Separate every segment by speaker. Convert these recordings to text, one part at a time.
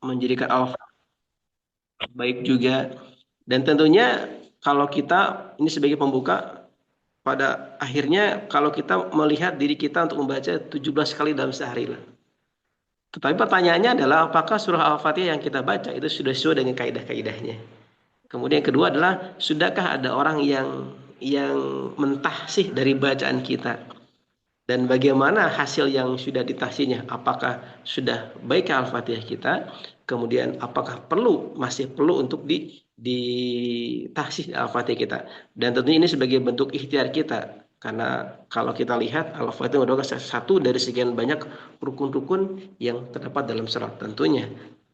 Speaker 1: menjadikan baik juga. Dan tentunya kalau kita ini sebagai pembuka, pada akhirnya kalau kita melihat diri kita untuk membaca 17 kali dalam sehari lah. Tetapi pertanyaannya adalah apakah surah Al-Fatihah yang kita baca itu sudah sesuai dengan kaidah-kaidahnya. Kemudian yang kedua adalah sudahkah ada orang yang mentahsih dari bacaan kita, dan bagaimana hasil yang sudah ditahsinya, apakah sudah baik Al-Fatihah kita, kemudian apakah masih perlu untuk ditahsih Al-Fatihah kita. Dan tentunya ini sebagai bentuk ikhtiar kita, karena kalau kita lihat Al-Fatihah merupakan satu dari sekian banyak rukun-rukun yang terdapat dalam surat. Tentunya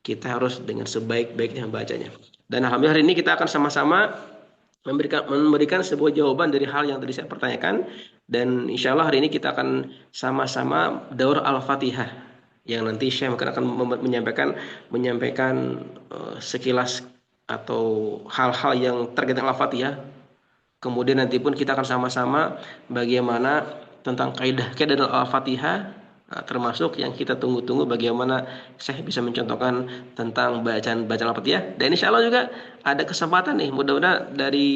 Speaker 1: kita harus dengan sebaik-baiknya membacanya. Dan alhamdulillah hari ini kita akan sama-sama memberikan sebuah jawaban dari hal yang tadi saya pertanyakan, dan insya Allah hari ini kita akan sama-sama daur Al-Fatihah yang nanti Syekh akan menyampaikan sekilas atau hal-hal yang terkait dengan Al-Fatihah. Kemudian nanti pun kita akan sama-sama bagaimana tentang kaidah-kaidah dalam Al-Fatihah. Nah, termasuk yang kita tunggu-tunggu bagaimana saya bisa mencontohkan tentang bacaan-bacaan Al-Fatihah. Dan insya Allah juga ada kesempatan nih, mudah-mudahan dari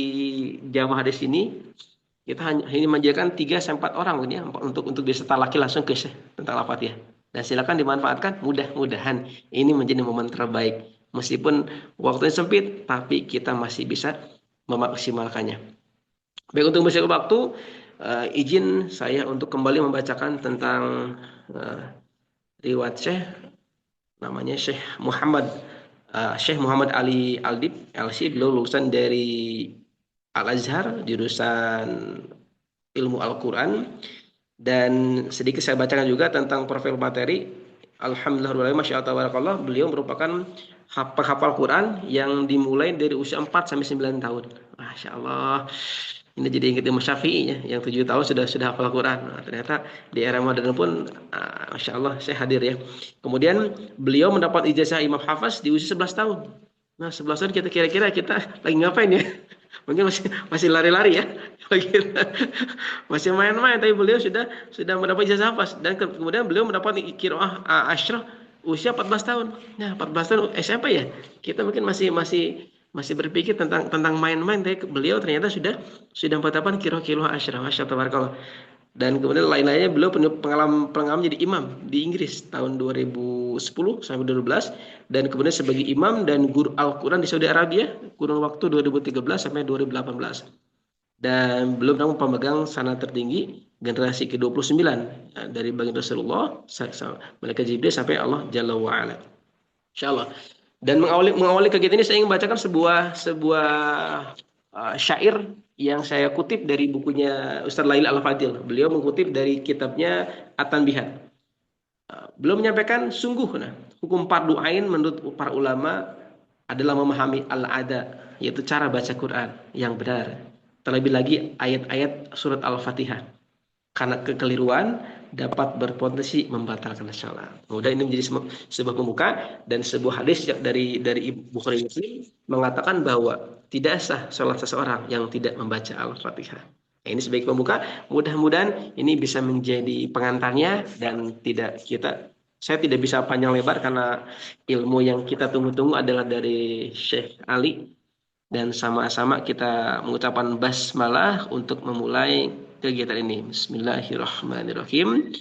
Speaker 1: jamaah hadis ini kita hanya ini menjaga 3 sampai 4 orang ya untuk bisa talaki langsung ke Syekh tentang Al-Fatihah. Dan silakan dimanfaatkan, mudah-mudahan ini menjadi momen terbaik. Meskipun waktunya sempit, tapi kita masih bisa memaksimalkannya. Baik, untuk bersisa waktu, izin saya untuk kembali membacakan tentang riwayat Syekh, namanya Syekh Muhammad Ali Aldib LC. Beliau lulusan dari Al-Azhar jurusan ilmu Al-Quran. Dan sedikit saya bacakan juga tentang profil materi. Alhamdulillah, masya Allah, beliau merupakan penghafal Quran yang dimulai dari usia 4 sampai 9 tahun. Masya Allah. Ini jadi ingat Imam Syafi'i ya, yang 7 tahun sudah hafal Quran. Nah, ternyata di era modern pun, Masya Allah, saya hadir ya. Kemudian beliau mendapat ijazah Imam Hafiz di usia 11 tahun. Nah, 11 tahun kita kira-kira kita lagi ngapain ya? Mungkin masih lari-lari ya. Masih main-main, tapi beliau sudah mendapat ijazah Hafiz. Dan kemudian beliau mendapat qiraah Asyrah usia 14 tahun. Nah, 14 tahun SMP ya. Kita mungkin masih berpikir tentang main-main, tapi beliau ternyata sudah menetapkan kilo-kilo Asyraf, Masya Allah. Dan kemudian lain-lainnya beliau punya pengalaman jadi imam di Inggris tahun 2010 sampai 2012, dan kemudian sebagai imam dan guru Al-Quran di Saudi Arabia kurun waktu 2013 sampai 2018. Dan belum namun pemegang sanad tertinggi generasi ke-29 dari baginda Rasulullah, malaikat Jibril sampai Allah Jalla wa Ala. Insyaallah. Dan mengawali kegiatan ini saya ingin membacakan sebuah syair yang saya kutip dari bukunya Ustaz Lail Al-Fadil. Beliau mengutip dari kitabnya At-Tanbihat. Beliau menyampaikan, sungguh hukum fardu ain menurut para ulama adalah memahami al-ada, yaitu cara baca Quran yang benar. Terlebih lagi ayat-ayat surat Al-Fatihah. Karena kekeliruan dapat berpotensi membatalkan salat. Kemudian ini menjadi sebuah pembuka, dan sebuah hadis dari Bukhari Muslim mengatakan bahwa tidak sah salat seseorang yang tidak membaca Al-Fatihah. Nah, ini sebagai pembuka, mudah-mudahan ini bisa menjadi pengantarnya, dan saya tidak bisa panjang lebar karena ilmu yang kita tunggu-tunggu adalah dari Syekh Ali, dan sama-sama kita mengucapkan basmalah untuk memulai kegiatan ini. Bismillahirrahmanirrahim.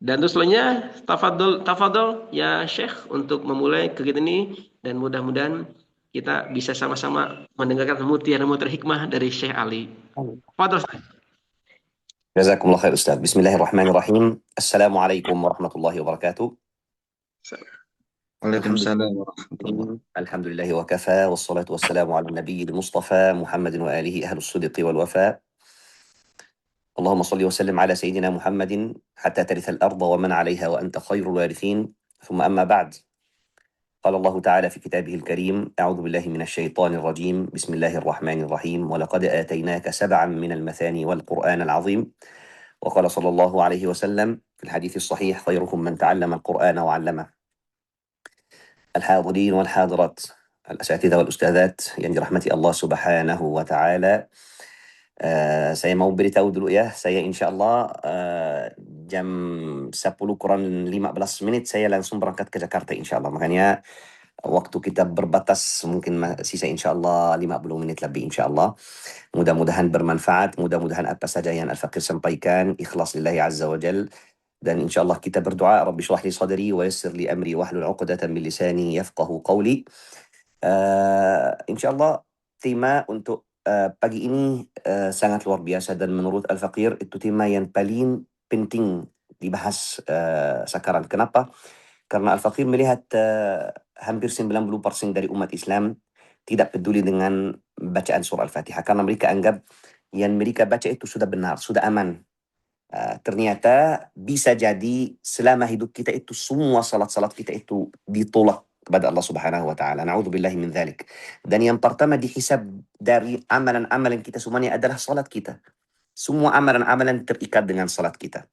Speaker 1: Dan terus selanjutnya tafadhol ya Syekh untuk memulai kegiatan ini, dan mudah-mudahan kita bisa sama-sama mendengarkan mutiara-mutiara hikmah dari Syekh Ali. Tafadhol.
Speaker 2: جزاكم الله خير أستاذ. بسم الله الرحمن الرحيم. السلام عليكم ورحمة الله وبركاته.
Speaker 3: وعليكم السلام ورحمة الله.
Speaker 2: الحمد لله وكفى، والصلاة والسلام على النبي المصطفى محمد وآله أهل الصدق والوفاء. اللهم صل وسلم على سيدنا محمد حتى ترث الأرض ومن عليها وأنت خير الوارثين. ثم أما بعد، قال الله تعالى في كتابه الكريم: أعوذ بالله من الشيطان الرجيم، بسم الله الرحمن الرحيم، ولقد آتيناك 7 من المثاني والقرآن العظيم. وقال صلى الله عليه وسلم في الحديث الصحيح: خيركم من تعلم القرآن وعلمه. الحاضرين والحاضرات، الأساتذة والأستاذات yang dirahmati Allah Subhanahu wa Ta'ala, saya mau beritahu dulu ya, saya insya Allah jam 10 kurang 15 menit saya langsung berangkat ke Jakarta insya Allah. Makanya Waktu kita berbatas, mungkin sisa insyaAllah 50 menit lebih insyaAllah. Mudah-mudahan bermanfaat, mudah-mudahan apa saja yang Al-Faqir sampaikan ikhlas lillahi azza wa jal. Dan insyaAllah kita berdoa, Rabbi syrah li sadri wa yassir li amri wahlul 'uqdatan min lisani yafqahu qawli. InsyaAllah tema untuk pagi ini sangat luar biasa, dan menurut Al-Faqir itu tema yang paling penting dibahas sekarang. Kenapa? Karena Al-Faqir melihat hampir 90% dari umat Islam tidak peduli dengan bacaan surah Al-Fatihah, karena mereka anggap yang mereka baca itu sudah benar, sudah aman. Ternyata bisa jadi selama hidup kita itu semua salat-salat kita itu ditolak kepada Allah Subhanahu wa taala. Na'udzubillahi min dzalik. Dan yang pertama dihisab dari amalan-amalan kita semuanya adalah salat kita. Semua amalan-amalan terikat dengan salat kita.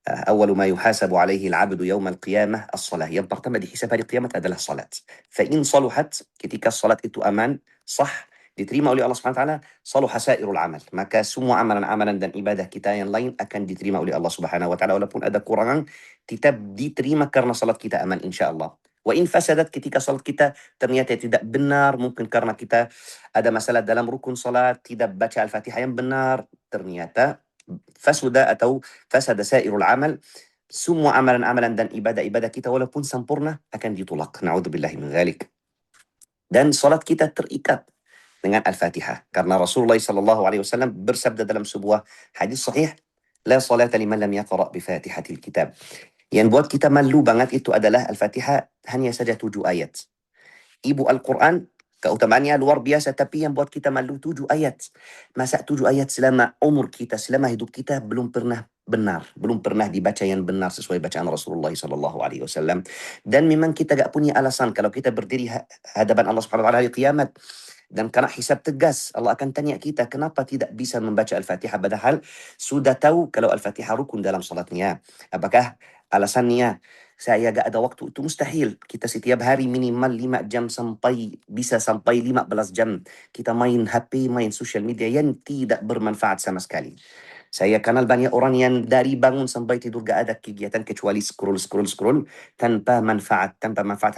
Speaker 2: أول ما يحاسب عليه العبد يوم القيامة الصلاة. Yang pertama dihisab hari kiamat adalah salat. فإن صلحت, ketika salat itu aman, sah, diterima oleh Allah Subhanahu wa taala, saluha sairul amal. Maka semua amalan-amalan dan ibadah kita yang lain akan diterima oleh Allah Subhanahu wa taala, walaupun ada kurangan tetap diterima karena salat kita aman insyaallah. Wa in fasadat, ketika salat kita ternyata tidak benar, mungkin karena kita ada masalah dalam rukun salat, tidak baca Al-Fatihah yang benar, ternyata fasuda atau fasada sairul amal, semua amalan-amalan dan ibadah-ibadah kita walaupun sempurna akan ditolak. Na'udzubillahi min dzalik. Dan salat kita terikat dengan Al-Fatihah, karena Rasulullah sallallahu alaihi wasallam bersabda dalam sebuah hadis sahih, la salata liman lam yaqra bi Fatihatil Kitab. Yang buat kita malu banget itu adalah Al-Fatihah hanya saja 7 ayat. Ibu Al-Quran keutamaannya luar biasa, tapi yang buat kita malu 7 ayat. Masa 7 ayat selama umur kita, selama hidup kita belum pernah benar, belum pernah dibaca yang benar sesuai bacaan Rasulullah sallallahu alaihi wasallam. Dan memang kita gak punya alasan kalau kita berdiri hadapan Allah Subhanahu wa taala hari kiamat. Dan karena hisab tegas, Allah akan tanya kita kenapa tidak bisa membaca Al-Fatihah, padahal sudah tahu kalau Al-Fatihah rukun dalam salatnya. Apakah alasannya saya gak ada waktu? Itu mustahil. Kita setiap hari minimal 5 jam bisa sampai 15 jam kita main HP, main social media yang tidak bermanfaat sama sekali. Saya kenal banyak orang yang dari bangun sampai tidur gak ada kegiatan kecuali scroll tanpa manfaat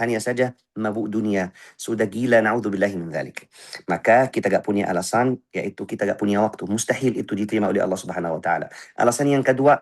Speaker 2: hanya saja mabuk dunia. Sudah gila, na'udzubillahi min dzalik. Maka kita gak punya alasan, yaitu kita gak punya waktu. Mustahil itu diterima oleh Allah Subhanahu wa taala. Alasan yang kedua,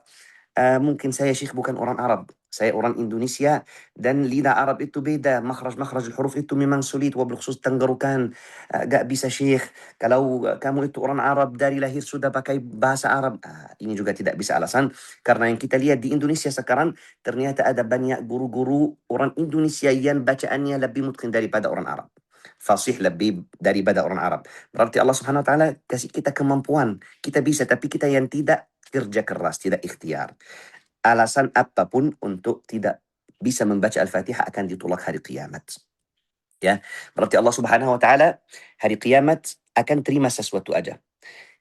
Speaker 2: mungkin saya Syekh bukan orang Arab, saya orang Indonesia, dan lidah Arab itu beda, makhraj huruf itu memang sulit, wabil-khusus tenggorokan, gak bisa Syekh. Kalau kamu itu orang Arab dari lahir sudah pakai bahasa Arab, ini juga tidak bisa alasan, karena yang kita lihat di Indonesia sekarang, ternyata ada banyak guru-guru orang Indonesia yang bacaannya lebih mungkin daripada orang Arab, fasih lebih daripada orang Arab. Berarti Allah Subhanahu wa taala kasih kita kemampuan, kita bisa, tapi kita yang tidak kerja keras, tidak ikhtiar. Alasan apapun untuk tidak bisa membaca Al-Fatihah akan ditolak hari kiamat. Ya, berarti Allah Subhanahu wa taala hari kiamat akan terima sesuatu aja.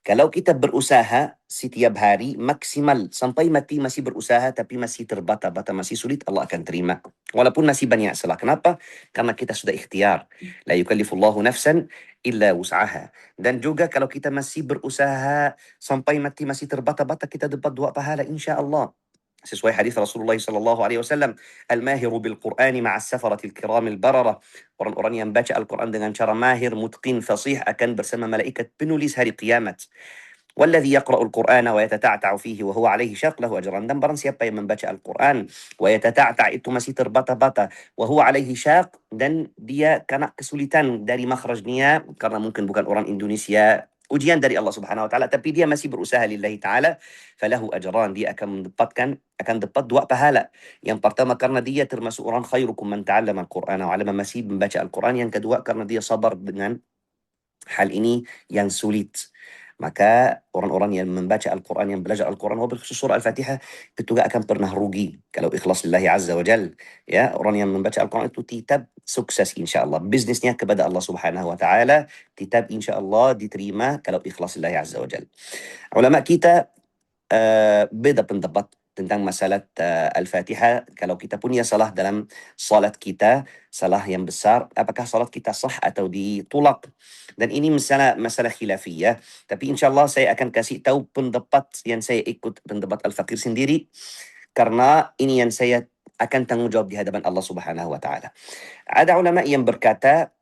Speaker 2: Kalau kita berusaha setiap hari maksimal sampai mati masih berusaha, tapi masih terbata-bata, masih sulit, Allah akan terima. Walaupun masih banyak salah. Kenapa? Karena kita sudah ikhtiar. La yukallifullahu nafsan illa wus'aha. Dan juga kalau kita masih berusaha sampai mati masih terbata-bata, kita dapat 2 pahala insya-Allah. Sesuai hadis Rasulullah sallallahu alaihi wasallam, al-mahiru bil Qur'ani ma'as safaratil kiramil bararah. Orang-orang yang baca Al-Quran dengan cara mahir, mutqin, fasih akan bersama malaikat penulis hari kiamat. Walladhi yaqra'ul Qur'ana wa yatata'ta'u fihi wa huwa alaihi syaq lahu ajran. Dan barang siapa yang membaca Al-Quran, wa yatata'ta' itu masih terbata-bata, wa huwa alaihi syaq, dan dia kena kesulitan dari makhrajnya karena mungkin bukan orang Indonesia, ujian dari Allah Subhanahu wa taala, tapi dia masih berusaha lillahi taala, falahu ajran, dia akan dapat 2 pahala. Yang pertama karena dia termasuk orang khairukum man ta'allama al-Qur'ana wa 'allama, masih membaca Al-Quran. Yang kedua karena dia sabar dengan hal ini yang sulit. Maka orang-orang yang membaca Al-Quran, yang belajar Al-Quran, wabil-khusus surah Al-Fatihah, itu gak akan pernah rugi kalau ikhlas lillahi azza wa jal. Ya, orang yang membaca Al-Quran itu tetap sukses insyaAllah. Bisnisnya kepada Allah Subhanahu wa ta'ala tetap insyaAllah diterima kalau ikhlas lillahi azza wa jal. Ulama kita beda pendapat tentang masalah Al-Fatihah. Kalau kita punya salah dalam salat kita, salah yang besar, apakah salat kita sah atau ditolak? Dan ini masalah khilafiyah. Tapi insyaAllah saya akan kasih tahu pendapat yang saya ikut, pendapat Al-Faqir sendiri. Karena ini yang saya akan tanggung jawab di hadapan Allah Subhanahu wa taala. Ada ulama yang berkata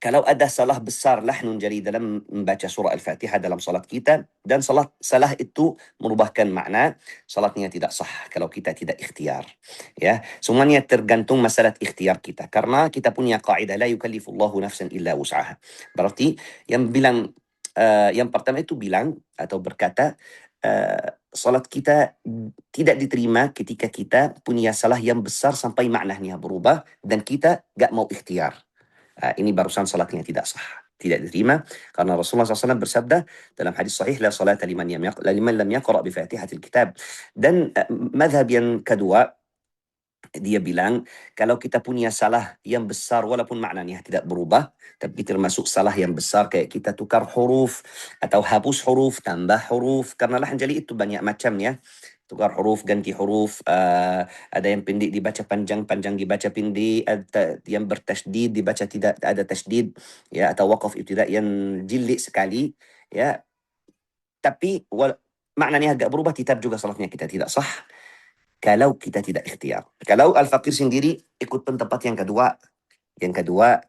Speaker 2: kalau ada salah besar lahnun jali dalam membaca surah Al-Fatihah dalam salat kita dan salah itu merubahkan makna, salatnya tidak sah kalau kita tidak ikhtiar. Ya, semuanya tergantung masalah ikhtiar kita. Karena kita punya kaidah la yukallifullahu nafsan illa wus'aha. Berarti yang pertama itu bilang atau berkata salat kita tidak diterima ketika kita punya salah yang besar sampai maknanya berubah dan kita gak mau ikhtiar. Ini barusan salatnya tidak sah, tidak diterima karena Rasulullah SAW bersabda dalam hadis sahih la salata liman lam yaqra bi Fatihatil Kitab. Dan mazhab yang kedua dia bilang kalau kita punya salah yang besar walaupun maknanya tidak berubah tapi termasuk salah yang besar kayak kita tukar huruf atau hapus huruf tambah huruf karena lahan jali itu banyak macamnya, tukar huruf ganti huruf, ada yang pendek dibaca panjang, panjang dibaca pendek, ada yang bertasydid dibaca tidak ada tasydid, ya, atau waqaf ibtida yang jilid sekali, ya, tapi maknanya agak berubah tetap juga salatnya kita tidak sah kalau kita tidak ikhtiar. Kalau Al-Faqir sendiri ikut pendapat yang kedua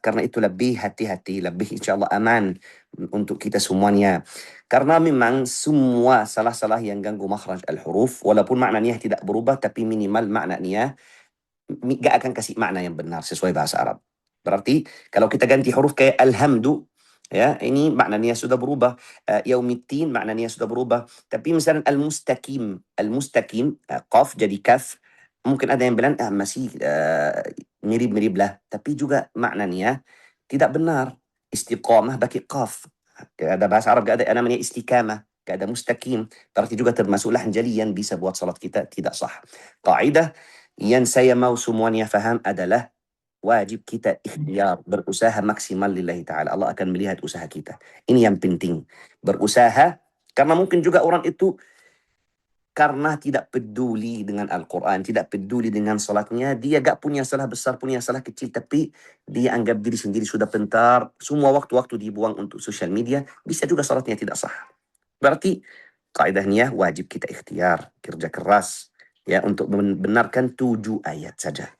Speaker 2: karena itu lebih hati-hati, lebih insyaAllah aman untuk kita semuanya. Karena memang semua salah-salah yang ganggu makhraj al-huruf, walaupun maknanya tidak berubah, tapi minimal maknanya gak akan kasih makna yang benar sesuai bahasa Arab. Berarti kalau kita ganti huruf kayak alhamdu, ya, ini maknanya sudah berubah. Yaumiddin maknanya sudah berubah. Tapi misalnya al-mustaqim, qaf jadi kaf, mungkin ada yang bilang masih mirip-mirip lah, tapi juga maknanya tidak benar. Istiqamah pakai qaf. Ada bahasa Arab gak ada namanya istiqamah, gak ada mustaqim. Berarti juga termasuk lahan jali yang bisa buat salat kita tidak sah. Kaidah yang saya mau semuanya faham adalah wajib kita ikhtiar, berusaha maksimal lillahi ta'ala. Allah akan melihat usaha kita. Ini yang penting. Berusaha, karena mungkin juga orang itu karena tidak peduli dengan Al-Quran, tidak peduli dengan salatnya, dia gak punya salah besar, punya salah kecil, tapi dia anggap diri sendiri sudah pintar, semua waktu-waktu dibuang untuk sosial media, bisa juga salatnya tidak sah. Berarti kaidahnya wajib kita ikhtiar, kerja keras, ya, untuk membenarkan 7 ayat saja.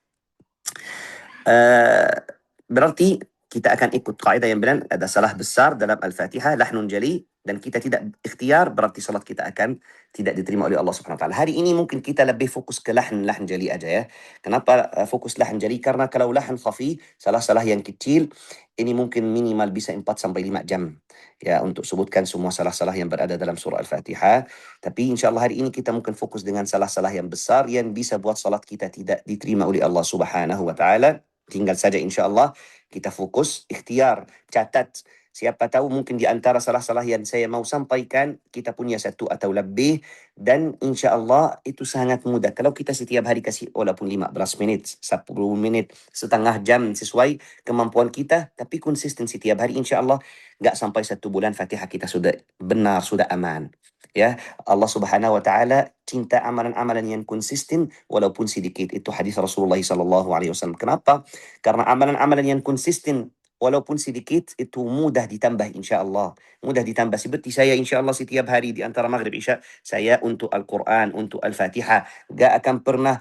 Speaker 2: Berarti kita akan ikut kaidah yang benar, ada salah besar dalam Al-Fatihah, lahnun jali, dan kita tidak ikhtiar, berarti salat kita akan tidak diterima oleh Allah Subhanahu wa taala. Hari ini mungkin kita lebih fokus ke lahan jali aja, ya. Kenapa fokus lahan jali? Karena kalau lahan khafi, salah-salah yang kecil, ini mungkin minimal bisa 4 sampai 5 jam. Ya, untuk sebutkan semua salah-salah yang berada dalam surah Al-Fatihah. Tapi insyaAllah hari ini kita mungkin fokus dengan salah-salah yang besar yang bisa buat salat kita tidak diterima oleh Allah Subhanahu wa taala. Tinggal saja insyaAllah kita fokus, ikhtiar, catat. Siapa tahu mungkin di antara salah-salah yang saya mau sampaikan, kita punya 1 atau lebih. Dan insyaAllah itu sangat mudah. Kalau kita setiap hari kasih walaupun 15 menit, 10 menit, setengah jam sesuai kemampuan kita, tapi konsisten setiap hari insyaAllah, gak sampai 1 bulan Fatihah kita sudah benar, sudah aman. Ya, Allah Subhanahu wa taala cinta amalan-amalan yang konsisten walaupun sedikit. Itu hadis Rasulullah sallallahu alaihi wasallam. Kenapa? Karena amalan-amalan yang konsisten walaupun sedikit itu mudah ditambah insyaallah. Mudah ditambah. Seperti saya insyaallah setiap hari di antara maghrib isya saya untuk Al-Quran, untuk Al-Fatihah, gak akan pernah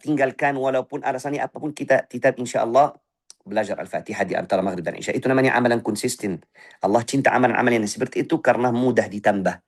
Speaker 2: tinggalkan walaupun alasannya apapun, kita tetap insyaallah belajar Al-Fatihah di antara maghrib dan isya. Itu namanya amalan konsisten. Allah cinta amalan-amalan yang seperti itu karena mudah ditambah.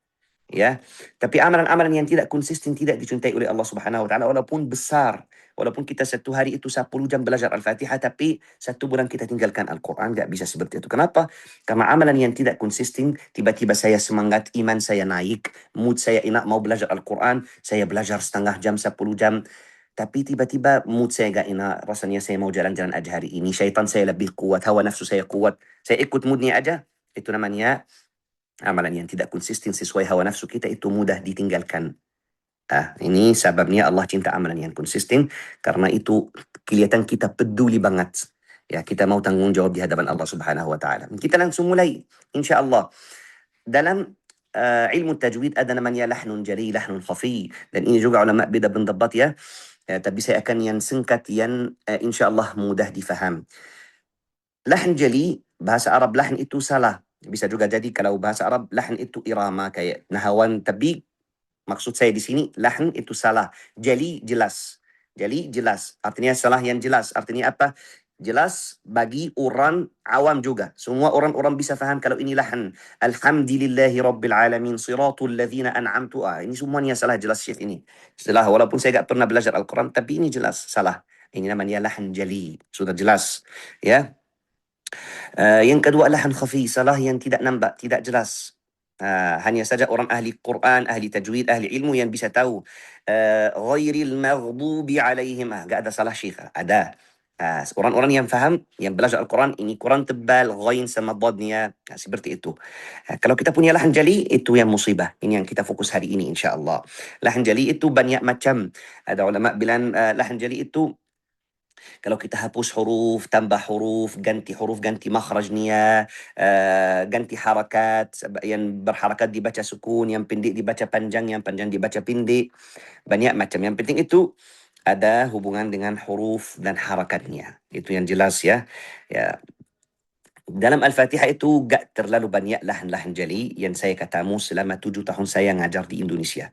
Speaker 2: Ya, tapi amalan-amalan yang tidak konsisten tidak dicintai oleh Allah Subhanahu wa taala walaupun besar. Walaupun kita 1 hari itu 10 jam belajar Al-Fatihah, tapi 1 bulan kita tinggalkan Al-Quran, gak bisa seperti itu. Kenapa? Karena amalan yang tidak konsisten, tiba-tiba saya semangat, iman saya naik, mood saya enak mau belajar Al-Quran, saya belajar setengah jam, 10 jam, tapi tiba-tiba mood saya gak enak, rasanya saya mau jalan-jalan aja hari ini, syaitan saya lebih kuat, hawa nafsu saya kuat, saya ikut moodnya aja. Itu namanya amalan yang tidak konsisten sesuai hawa nafsu kita, itu mudah ditinggalkan. Ini sebabnya Allah cinta amalan yang konsisten, karena itu kelihatan kita peduli banget. Ya, kita mau tanggung jawab di hadapan Allah Subhanahu wa taala. Kita langsung mulai insyaallah. Dalam ilmu tajwid ada namanya lahnun jali, lahnun khafi, dan ini juga ulama beda pendapat, ya. Tapi saya akan yang singkat yang insyaallah mudah difaham. Lahn jali, bahasa Arab lahn itu salah. Bisa juga jadi kalau bahasa Arab lahn itu irama kayak nahawan, tapi maksud saya di sini lahn itu salah. Jali jelas. Jali jelas. Artinya salah yang jelas. Artinya apa? Jelas bagi orang awam juga. Semua orang bisa faham kalau ini lahan. Alhamdulillahi Rabbil Alamin. Siratul ladhina an'amtu. Ini semuanya salah jelas Syekh ini. Setelah walaupun saya tak pernah belajar Al-Quran, tapi ini jelas salah. Ini namanya lahan jali. Sudah jelas. Ya. Yang kedua lahan khafi. Salah yang tidak nampak, tidak jelas. Hanya saja orang ahli Quran, ahli tajwid, ahli ilmu yang bisa tahu. Ghairil maghdubi alaihim. Enggak ada salah syekh. Ada. Orang-orang yang faham, yang belajar Al-Quran, ini Quran tebal, ghain sama dadnya. Seperti itu. Kalau kita punya lahan jali, itu yang musibah. Ini yang kita fokus hari ini insyaAllah. Lahan jali itu banyak macam. Ada ulama bilang lahan jali itu kalau kita hapus huruf, tambah huruf, ganti makhrajnya, ganti harakat, yang berharakat dibaca sukun, yang pendek dibaca panjang, yang panjang dibaca pendek. Banyak macam. Yang penting itu ada hubungan dengan huruf dan harakatnya. Itu yang jelas ya. Ya. Dalam Al-Fatihah itu gak terlalu banyak lahan-lahan jali yang saya katamu selama 7 tahun saya ngajar di Indonesia.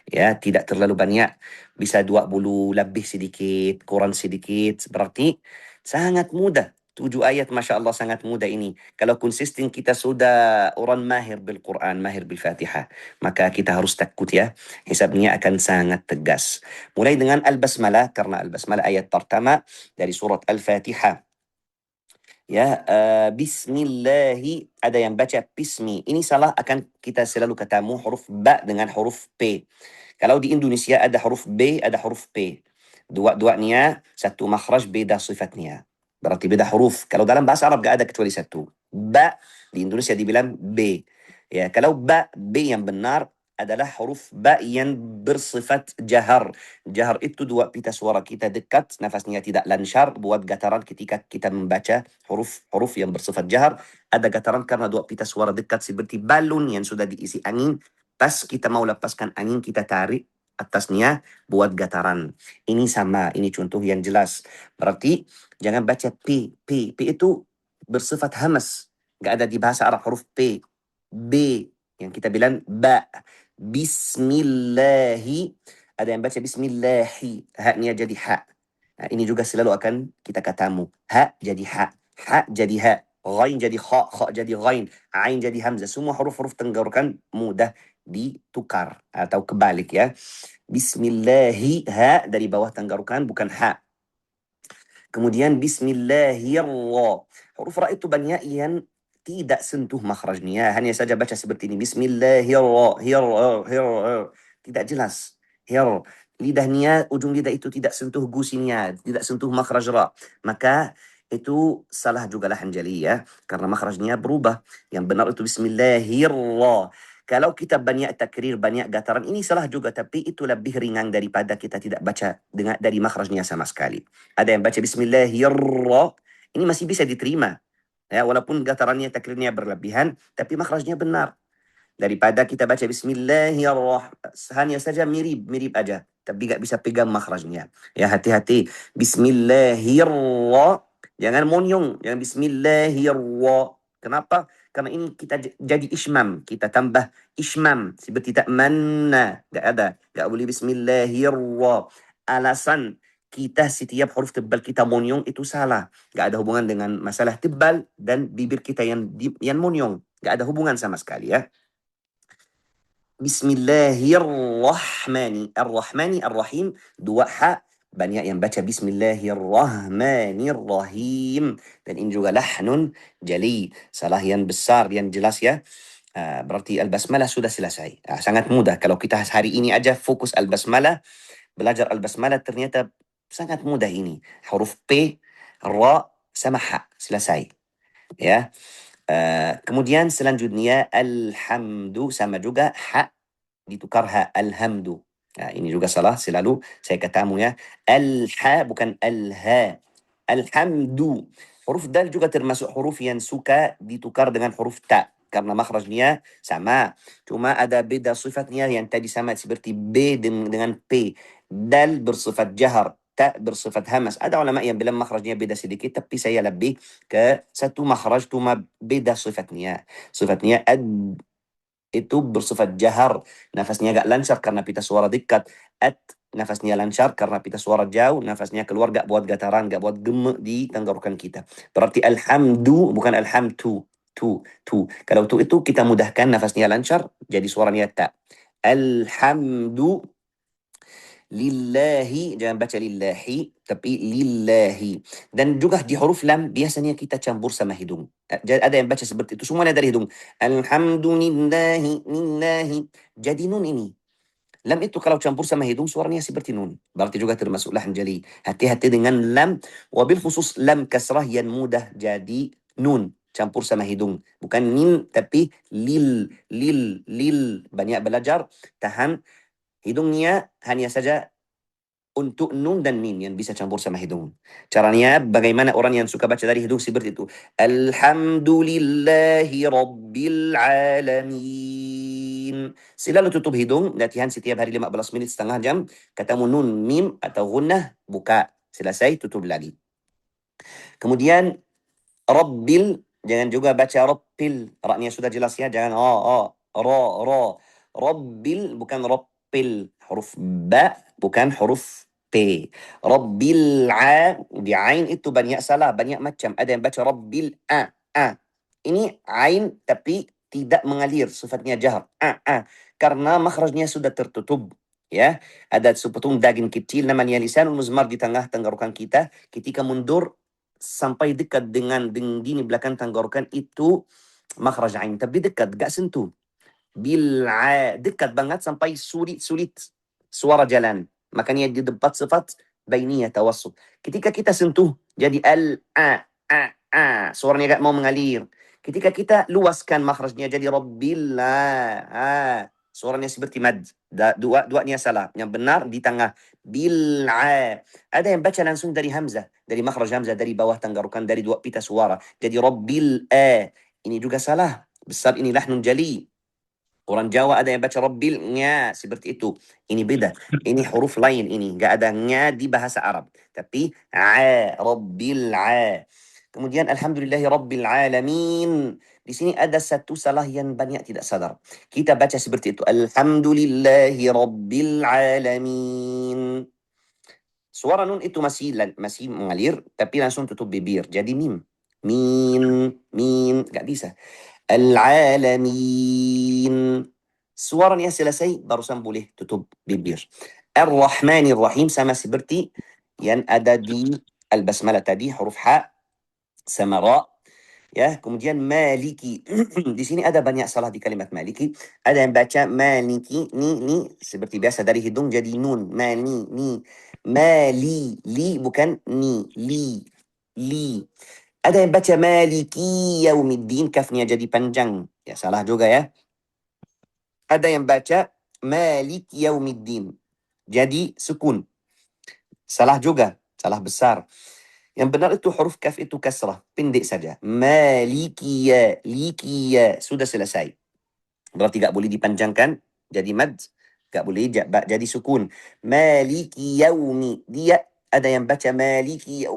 Speaker 2: Ya, tidak terlalu banyak, bisa 20 lebih sedikit, kurang sedikit, berarti sangat mudah. 7 ayat, Masya Allah, sangat mudah ini. Kalau konsisten kita sudah orang mahir bil-Quran, mahir bil-Fatihah, maka kita harus takut ya. Hisabnya akan sangat tegas. Mulai dengan Al-Basmalah, karena Al-Basmalah ayat pertama dari surat Al-Fatihah. Ya, Bismillahi, ada yang baca Bismi. Ini salah akan kita selalu ketemu huruf ba dengan huruf p. Kalau di Indonesia ada huruf b, ada huruf p. Dua-duanya satu makhraj, beda sifatnya. Berarti beda huruf. Kalau dalam bahasa Arab gak ada kecuali satu. Ba di Indonesia dibilang b. Ya, kalau ba b yang benar adalah huruf ba yang bersifat jahar. Jahar itu dua pita suara kita dekat, nafasnya tidak lancar, buat gataran ketika kita membaca huruf-huruf yang bersifat jahar. Ada gataran karena dua pita suara dekat seperti balon yang sudah diisi angin. Pas kita mau lepaskan angin, kita tarik atasnya buat gataran. Ini sama, ini contoh yang jelas. Berarti jangan baca P. P itu bersifat hamas. Gak ada di bahasa Arab huruf P. B yang kita bilang ba. Bismillahi. Ada yang baca Bismillahi. Haknya jadi ha. Nah, ini juga selalu akan kita katamu. Ha jadi ha. Ha jadi ha. Ghain jadi kha. Kha jadi ghain. Ain jadi hamzah. Semua huruf-huruf tenggorokan mudah ditukar atau kebalik ya. Bismillahi. Ha dari bawah tenggorokan bukan ha. Kemudian Bismillahirrahmanirrahim. Huruf ra itu banyak yang tidak sentuh makhrajnya, hanya saja baca seperti ini, Bismillahirrahmanirrahim, tidak jelas. Lidahnya, ujung lidah itu tidak sentuh gusinya, tidak sentuh makhraj ra, maka itu salah juga lahan jali ya, karena makhrajnya berubah. Yang benar itu Bismillahirrahmanirrahim. Kalau kita banyak takrir, banyak gataran, ini salah juga, tapi itu lebih ringan daripada kita tidak baca dari makhrajnya sama sekali. Ada yang baca Bismillahirrahmanirrahim, ini masih bisa diterima. Ya, walaupun gatarannya takrirnya berlebihan, tapi makhrajnya benar. Daripada kita baca Bismillahirrahmanirrahim, hanya saja mirip aja, tapi gak bisa pegang makhrajnya. Ya, hati-hati. Bismillahirrahmanirrahim. Jangan monyong, jangan Bismillahirrahmanirrahim. Kenapa? Karena ini kita jadi ismam, kita tambah ismam seperti tak manna, gak ada, gak boleh Bismillahirrahmanirrahim. Alasan kita setiap huruf tebal kita monyong itu salah. Gak ada hubungan dengan masalah tebal dan bibir kita yang monyong. Gak ada hubungan sama sekali ya. Bismillahirrahmanirrahim. Dua ha. Banyak yang baca Bismillahirrahmanirrahim. Dan ini juga lahnun jali. Salah yang besar, yang jelas ya. Berarti Al-Basmalah sudah selesai. Sangat mudah. Kalau kita hari ini aja fokus Al-Basmalah, belajar Al-Basmalah, ternyata sangat mudah ini. Huruf P, Ra, sama Ha. Selesai. Ya. Kemudian selanjutnya Alhamdu, sama juga Ha ditukar Ha. Alhamdu. Ini juga salah. Selalu saya katamu ya. Al-Ha bukan Al-Ha. Alhamdu. Huruf Dal juga termasuk huruf yang suka ditukar dengan huruf Ta. Karena makhrajnya sama. Cuma ada beda sifatnya yang tadi sama seperti B dengan P. Dal bersifat jahar, ta bersifat hamas. Ada ulama yang bilang makhrajnya beda sedikit, tapi saya lebih ke satu makhraj cuma beda sifatnya. Sifatnya ad itu bersifat jahar, nafasnya agak lancar karena pita suara dekat. At nafasnya lancar karena pita suara jauh, nafasnya keluar, gak buat gataran, gak buat gemek di tenggorokan kita. Berarti alhamdu bukan alhamdu. Tu. Kalau tu itu kita mudahkan nafasnya lancar, jadi suaranya ta. Alhamdu lillahi, jangan baca lillahi, tapi lillahi. Dan juga di huruf lam biasanya kita campur sama hidung. Ada yang baca seperti itu, semuanya dari hidung. Alhamdulillahi, lillahi. Jadi nun ini. Lam itu kalau campur sama hidung suaranya seperti nun. Berarti juga termasuk lahan jali. Hati-hati dengan lam. Wabil khusus lam kasrah yang mudah jadi nun. Campur sama hidung. Bukan nin tapi lil. Banyak belajar. Tahan hidungnya hanya saja untuk nun dan mim yang bisa campur sama hidung. Caranya bagaimana orang yang suka baca dari hidung seperti itu. Alhamdulillahi Rabbil Alamin. Selalu tutup hidung, latihan setiap hari 15 menit setengah jam. Ketemu nun, mim atau gunnah, buka. Selesai, tutup lagi. Kemudian Rabbil, jangan juga baca Rabbil. Ra-nya sudah jelas ya, jangan ra. Rabbil bukan Rabbil. Huruf ba bukan huruf P. Rabbil a, di ain itu banyak salah, banyak macam. Ada yang baca Rabbil a. Ini ain tapi tidak mengalir, sifatnya jahar. Karena makhrajnya sudah tertutup. Ya, ada sepotong daging kecil namanya lisanul muzmar di tengah tenggorokan kita. Ketika mundur sampai dekat dengan dinding belakang tenggorokan itu makhraj ain, tapi dekat, gak sentuh. Dekat banget sampai sulit suara jalan. Makanya di depan sifat bainiyah tawassut. Ketika kita sentuh jadi suaranya gak mau mengalir. Ketika kita luaskan makhrajnya jadi rabbil suaranya seperti mad. Duanya salah. Yang benar di tengah. Ada yang baca langsung dari hamzah, dari makhraj hamzah, dari bawah tenggorokan, dari dua pita suara. Jadi rabbil ini juga salah. Besar ini lahnun jali. Orang Jawa ada yang baca rabbil nya seperti itu. Ini beda. Ini huruf lain ini. Gak ada nya di bahasa Arab. Tapi rabbil Kemudian alhamdulillahi rabbil alamin. Di sini ada satu salah yang banyak tidak sadar. Kita baca seperti itu. Alhamdulillahi rabbil alamin. Suara nun itu masih mengalir tapi langsung tutup bibir. Jadi mim. Mim. Gak bisa. Al-alamin. Suaranya selesai, barusan boleh tutup bibir. Ar-Rahmanir Rahim sama seperti yang ada di Al-Basmalah tadi, huruf ha, sama ra. Ya, kemudian maliki. Di sini ada banyak salah di kalimat maliki. Ada yang baca maliki, ni seperti biasa dari hidung jadi nun. Ni. Mali, li bukan ni, li. Ada yang baca maliki yaumiddin, kafnya jadi panjang. Ya, salah juga ya. Ada yang baca malik yaumiddin, jadi sukun. Salah juga, salah besar. Yang benar itu huruf kaf itu kasrah, pendek saja. Malikiya, likiya, sudah selesai. Berarti gak boleh dipanjangkan, jadi mad. Gak boleh jadi sukun. Maliki yaumi, dia ada yang baca maliki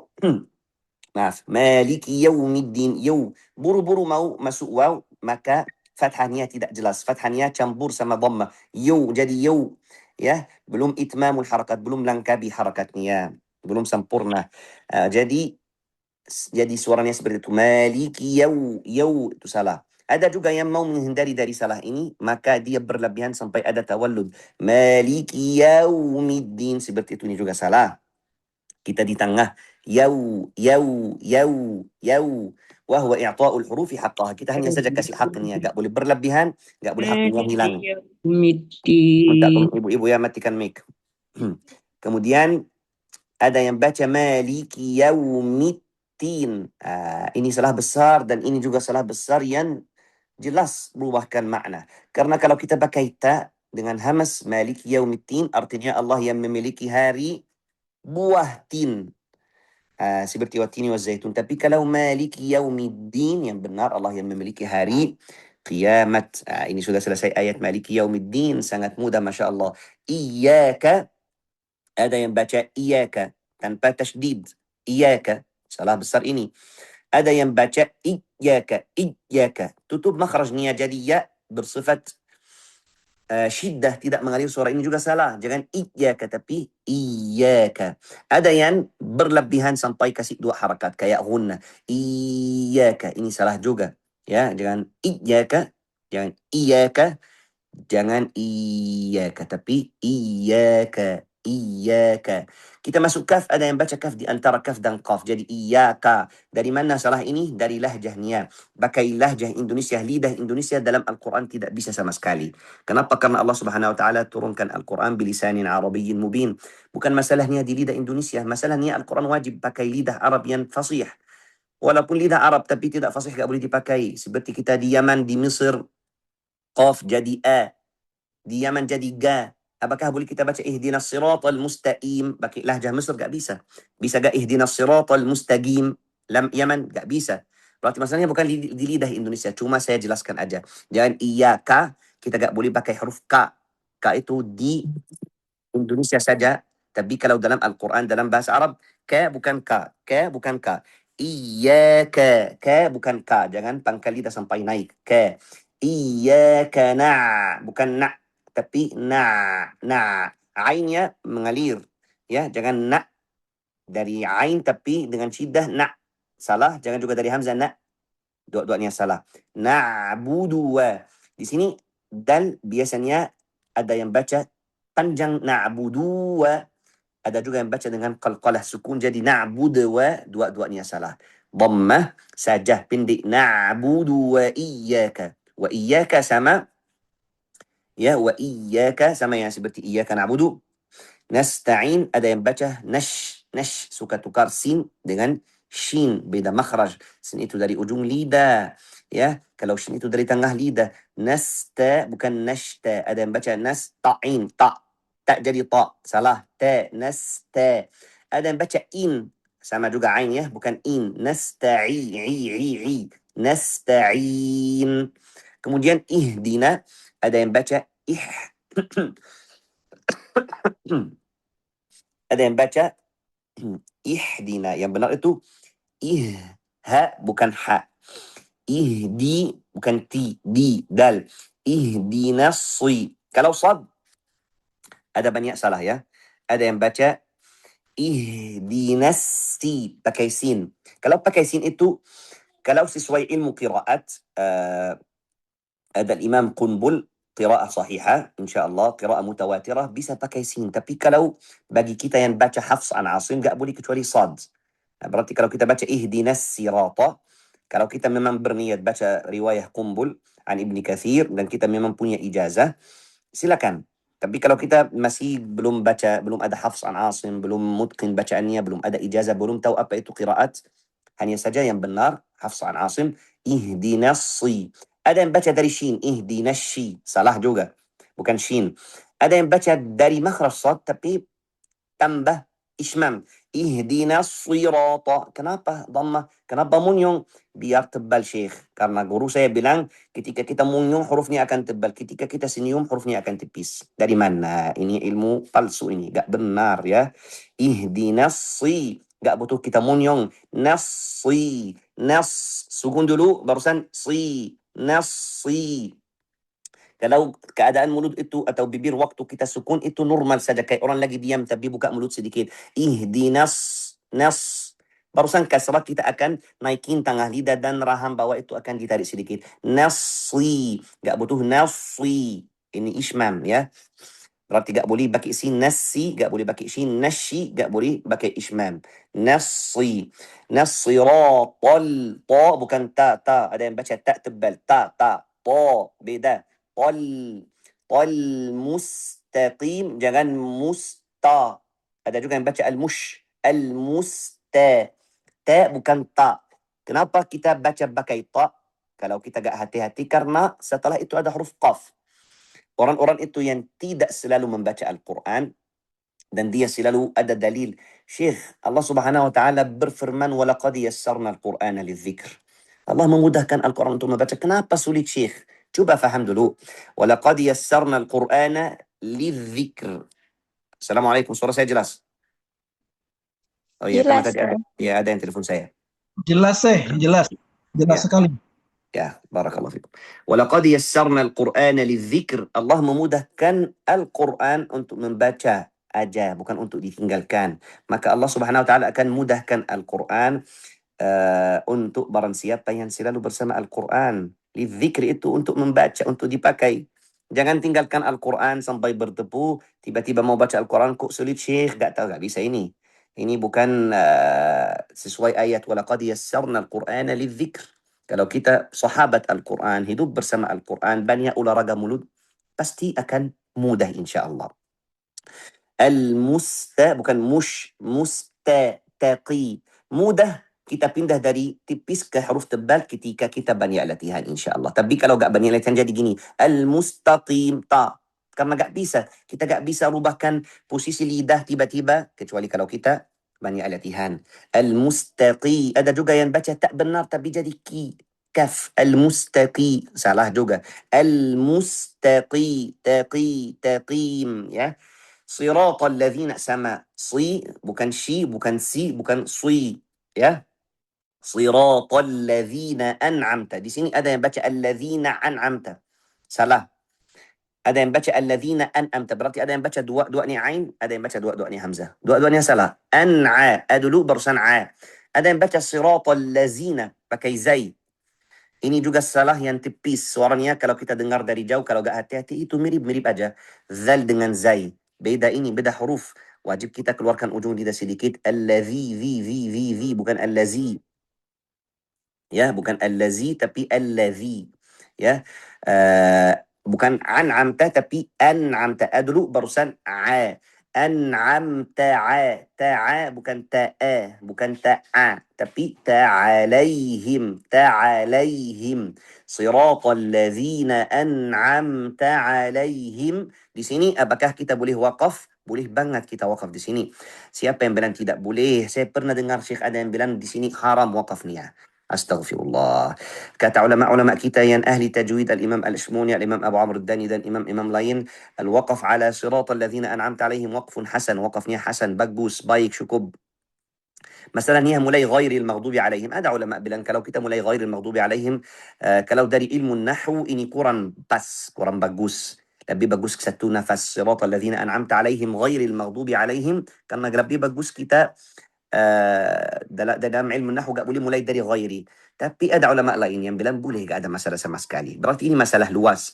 Speaker 2: maaf, maliki yaumiddin. Buru-buru mau masuk waw, maka fathahnya tidak jelas. Fathahnya campur sama dhamma. Jadi ya, belum itmamul harakat, belum lengkapi harakatnya, belum sempurna. Jadi suaranya seperti itu. Maliki itu salah. Ada juga yang mau menghindari dari salah ini, maka dia berlebihan sampai ada tawallud. Maliki yaumiddin, seperti itu, ini juga salah. Kita di tengah. Yau. Wahwa i'ta'ul hurufi haqqaha. Kita hanya saja kasih haknya. Gak boleh berlebihan. Gak boleh haknya hilang. Minta tolong ibu-ibu ya matikan mic. Kemudian ada yang baca maliki yaumiddin. Ini salah besar dan ini juga salah besar yang jelas berubahkan makna. Karena kalau kita pakai ta dengan hamas maliki yaumiddin, artinya Allah yang memiliki hari buah tin. Seperti watini wa zaitun. Tapi kalau maliki yaumiddin, yang benar Allah yang memiliki hari kiamat. Ini sudah selesai ayat maliki yaumiddin. Sangat mudah, Masya Allah. Iyaka, ada yang baca iyaka tanpa tasdid. Iyaka, salah besar ini. Ada yang baca iyaka. Tutup makhrajnya jadi ya bersifat syiddah, tidak mengalir suara ini juga salah. Jangan iyyaka tapi iyyaka. Ada yang berlebihan sampai kasih 2 harakat kayak gunna. Iyyaka, ini salah juga. Ya, jangan iyyaka, jangan iyyaka, jangan iyyaka tapi iyyaka, iyyaka. Kita masuk kaf, ada yang baca kaf di antara kaf dan qaf. Jadi iyyaka. Dari mana salah ini? Dari lahjahnya. Pakai lahjah Indonesia, lidah Indonesia dalam Al-Quran tidak bisa sama sekali. Kenapa? Karena Allah Subhanahu wa taala turunkan Al-Quran bilisanin Arabiyyin mubin. Bukan masalahnya di lidah Indonesia, masalahnya Al-Quran wajib pakai lidah Arab yang fasih. Walaupun lidah Arab tapi tidak fasih tak boleh dipakai. Seperti kita di Yaman, di Mesir, qaf jadi a, di Yaman jadi ga. Apakah boleh kita baca ihdinas siratal mustaqim pakai lahjah Mesir? Gak bisa. Bisa gak ihdinas siratal mustaqim lam Yaman? Gak bisa. Berarti masalahnya bukan di lidah Indonesia. Cuma saya jelaskan aja. Jangan iyaka, kita gak boleh pakai huruf ka. Ka itu di Indonesia saja. Tapi kalau dalam Al-Quran, dalam bahasa Arab, ka bukan ka. Ka bukan ka. Iyaka. Ka bukan ka. Jangan pangkal lidah sampai naik. Ka. Iyaka na. Bukan na. Tapi na. Na. Ainnya mengalir. Ya, jangan na. Dari ain tapi dengan syiddah na. Salah. Jangan juga dari hamzah na. Dua-duanya salah. Na'budu wa. Di sini dal biasanya ada yang baca panjang na'budu wa. Ada juga yang baca dengan qalqalah sukun jadi na'budu wa. Dua-duanya salah. Dhammah sajah pendek na'budu wa iyyaka. Wa iyyaka sama ya, wa iyyaka sama yang seperti iyyaka na'budu. Nasta'in ada yang baca nash. Nash suka tukar sin dengan shin, beda makhraj. Sin itu dari ujung lidah, ya. Kalau shin itu dari tengah lidah. Nasta bukan nashta. Ada yang baca nasta'in, ta. Tak jadi ta, salah. Ta, nasta. Ada yang baca in, sama juga ain ya, bukan in. Nasta'i, i. Nasta'in. Kemudian ihdina, ada yang baca ih. Ada yang baca ihdina. Yang benar itu ha bukan ha. Ihdi bukan ti, di, dal. Ihdina si. Kalau sad ada banyak salah ya. Ada yang baca ihdinas si pakai sin. Kalau pakai sin itu, kalau sesuai ilmu qiraat, ada Imam Qunbul, qiraah sahihah, insyaAllah, qiraah mutawatirah, bisa pakai sin. Tapi kalau bagi kita yang baca Hafs an Asim, gak boleh kecuali sad. Berarti kalau kita baca ihdinas sirata, kalau kita memang berniat baca riwayah Qunbul an Ibni Kathir, dan kita memang punya ijazah, silakan. Tapi kalau kita masih belum baca, belum ada Hafs an Asim, belum mutqin bacaannya, belum ada ijazah, belum tahu apa itu qiraat, hanya saja yang benar Hafs an Asim, ihdinas si. Ada yang baca dari shin, ihdinas shi, salah juga, bukan shin. Ada yang baca dari makhraj sad tapi tambah ismam, ihdinas sirata. Kenapa dhammah? Kenapa munyung? Biar tebal Syekh. Karena guru saya bilang ketika kita munyung hurufnya akan tebal, ketika kita senyum hurufnya akan tipis. Dari mana? Ini ilmu palsu ini, gak benar ya. Ihdinas si, gak butuh kita munyung. Nasi, nas, sukun dulu barusan si, nasi. Kalau keadaan mulut itu atau bibir waktu kita sukun itu normal saja, kayak orang lagi diam tapi buka mulut sedikit. Ihdinas, nas. Barusan kasrah kita akan naikin tengah lidah dan rahang bawah itu akan ditarik sedikit. Nasi, gak butuh nasi. Ini ismam ya. Berarti gak boleh pakai sin nasi, gak boleh pakai sin nasi, gak boleh pakai ismam. Nasi, nasiratal, ta bukan ta, ta. Ada yang baca tak tebal, ta, ta, ta, beda. Tal mustaqim, jangan musta. Ada juga yang baca al-musta. Ta bukan ta. Kenapa kita baca pakai ta? Kalau kita gak hati-hati, karena setelah itu ada huruf qaf. Orang-orang itu yang tidak selalu membaca Al-Quran, dan dia selalu ada dalil. Syekh, Allah Subhanahu wa taala berfirman, "Walaqad yassarna al-Qur'ana lidzikr." Allah memudahkan Al-Quran untuk membaca. Kenapa sulit, Syekh? Coba faham dulu. Walaqad yassarna al-Qur'ana lidzikr. Assalamualaikum, suara saya jelas? Oh iya, karena
Speaker 4: Jelas,
Speaker 2: tadi ada, ya ada yang telepon saya.
Speaker 3: Jelas jelas
Speaker 2: Ya.
Speaker 3: sekali.
Speaker 2: Ya, barakallahu fikum. Walaqad yassarna al-Qur'ana lidzikr. Allah memudahkan Al-Qur'an untuk membaca aja, bukan untuk ditinggalkan. Maka Allah Subhanahu wa taala akan mudahkan Al-Qur'an untuk barang siapa yang selalu bersama Al-Quran. Lidzikri itu untuk membaca, untuk dipakai. Jangan tinggalkan Al-Quran sampai bertepu, tiba-tiba mau baca Al-Quran, kok sulit Syekh, gak tahu, gak bisa ini. Ini bukan sesuai ayat, walaqad yassarna Al-Qur'ana lidzikr. Kalau kita sahabat Al-Quran, hidup bersama Al-Quran, banyak olahraga mulut, pasti akan mudah insya-Allah. Bukan mustaqi. Mudah kita pindah dari tipis ke huruf tebal ketika kita banyak latihan insya-Allah. Tapi kalau gak banyak latihan jadi gini, al-mustaqim ta. Karena gak bisa, kita gak bisa rubahkan posisi lidah tiba-tiba kecuali kalau kita banyak latihan. Al-mustaqi. Ada juga yang baca tak benar tapi jadi ki. Kaf. Al-mustaqi. Salah juga. Al-mustaqi. Taqim. Ya. Siratal ladzina sama. Si, bukan shi, bukan si, bukan sui. Ya. Siratal ladzina an'amta. Di sini ada yang baca alladzina an'amta. Salah. Ada yang baca alladzina an'amta. Berarti ada yang baca dua-duanya ain, ada yang baca dua-duanya hamzah. Dua-duanya salah. An'a. Dulu barusan a. Ada yang baca siratal ladzina pakai zai. Ini juga salah yang tipis. Suaranya kalau kita dengar dari jauh, kalau gak hati-hati itu mirip-mirip aja. Zal dengan zai. Beda ini, beda huruf. Wajib kita keluarkan ujung lidah sedikit. Allazi, zi, bukan allazi. Ya, bukan allazi tapi allazi. Ya. Bukan an'amta tapi an'amta. Dulu barusan a. An'amta a. Ta'a bukan ta'a, bukan ta'a, tapi ta'alaihim, ta'alaihim. Siratal ladzina an'amta alaihim. Di sini apakah kita boleh wakaf? Boleh banget kita wakaf di sini. Siapa yang bilang tidak boleh? Saya pernah dengar Syekh ada yang bilang di sini haram wakafnya. Astaghfirullah. Kata ulama-ulama kita yang ahli tajwid, Al-Imam Al-Ishmuni, Al-Imam Abu Amr Ad-Dani dan imam-imam lain, al-waqaf ala siratal ladzina an'amta alaihim waqfun hasan, waqafnya hasan, bagus, baik, cukup. Masalahnya mulai ghairil maghdubi alaihim. Ada ulama bilang kalau kita mulai ghairil maghdubi alaihim, kalau dari ilmu nahwu ini kurang pas, kurang bagus. Lebih bagus satu nafas siratal ladzina an'amta alaihim ghairil maghdubi alaihim, karena lebih bagus kita dalam ilmu nahwu gak boleh mulai dari ghairi. Tapi ada ulama lain yang bilang boleh, gak ada masalah sama sekali. Berarti ini masalah luas.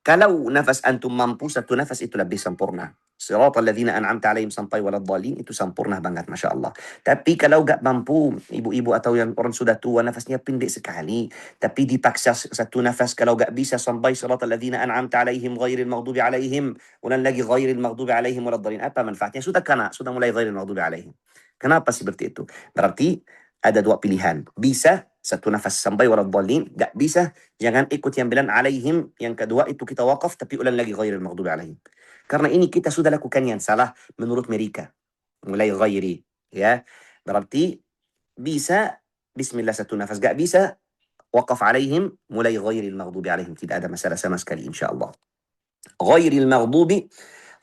Speaker 2: Kalau nafas antum mampu, satu nafas itu lebih sempurna. Siratal ladzina an'amta alaihim sampai waladhdallin itu sempurna banget, Masya Allah. Tapi kalau gak mampu, ibu-ibu atau yang orang sudah tua, nafasnya pendek sekali. Tapi dipaksa satu nafas, kalau gak bisa sampai siratal ladzina an'amta alaihim ghairil maghdubi alaihim, ulang lagi ghairil maghdubi alaihim waladhdallin. Apa manfaatnya? Sudah kena, sudah mulai ghairil maghdubi alaihim. Kenapa seperti itu? Berarti ada dua pilihan. Bisa satu nafas sampai waladhdallin, gak bisa jangan ikut yang bilang alaihim. Yang kedua itu kita wakaf tapi ulang lagi ghairil maghdubi alaihim. Karena ini kita sudah lakukan yang salah menurut mereka. Mulai ghairi, ya. Berarti bisa bismillah satu nafas, gak bisa wakaf alaihim mulai ghairil maghdubi alaihim. Tidak ada masalah sama sekali insyaallah. Ghairil maghdubi,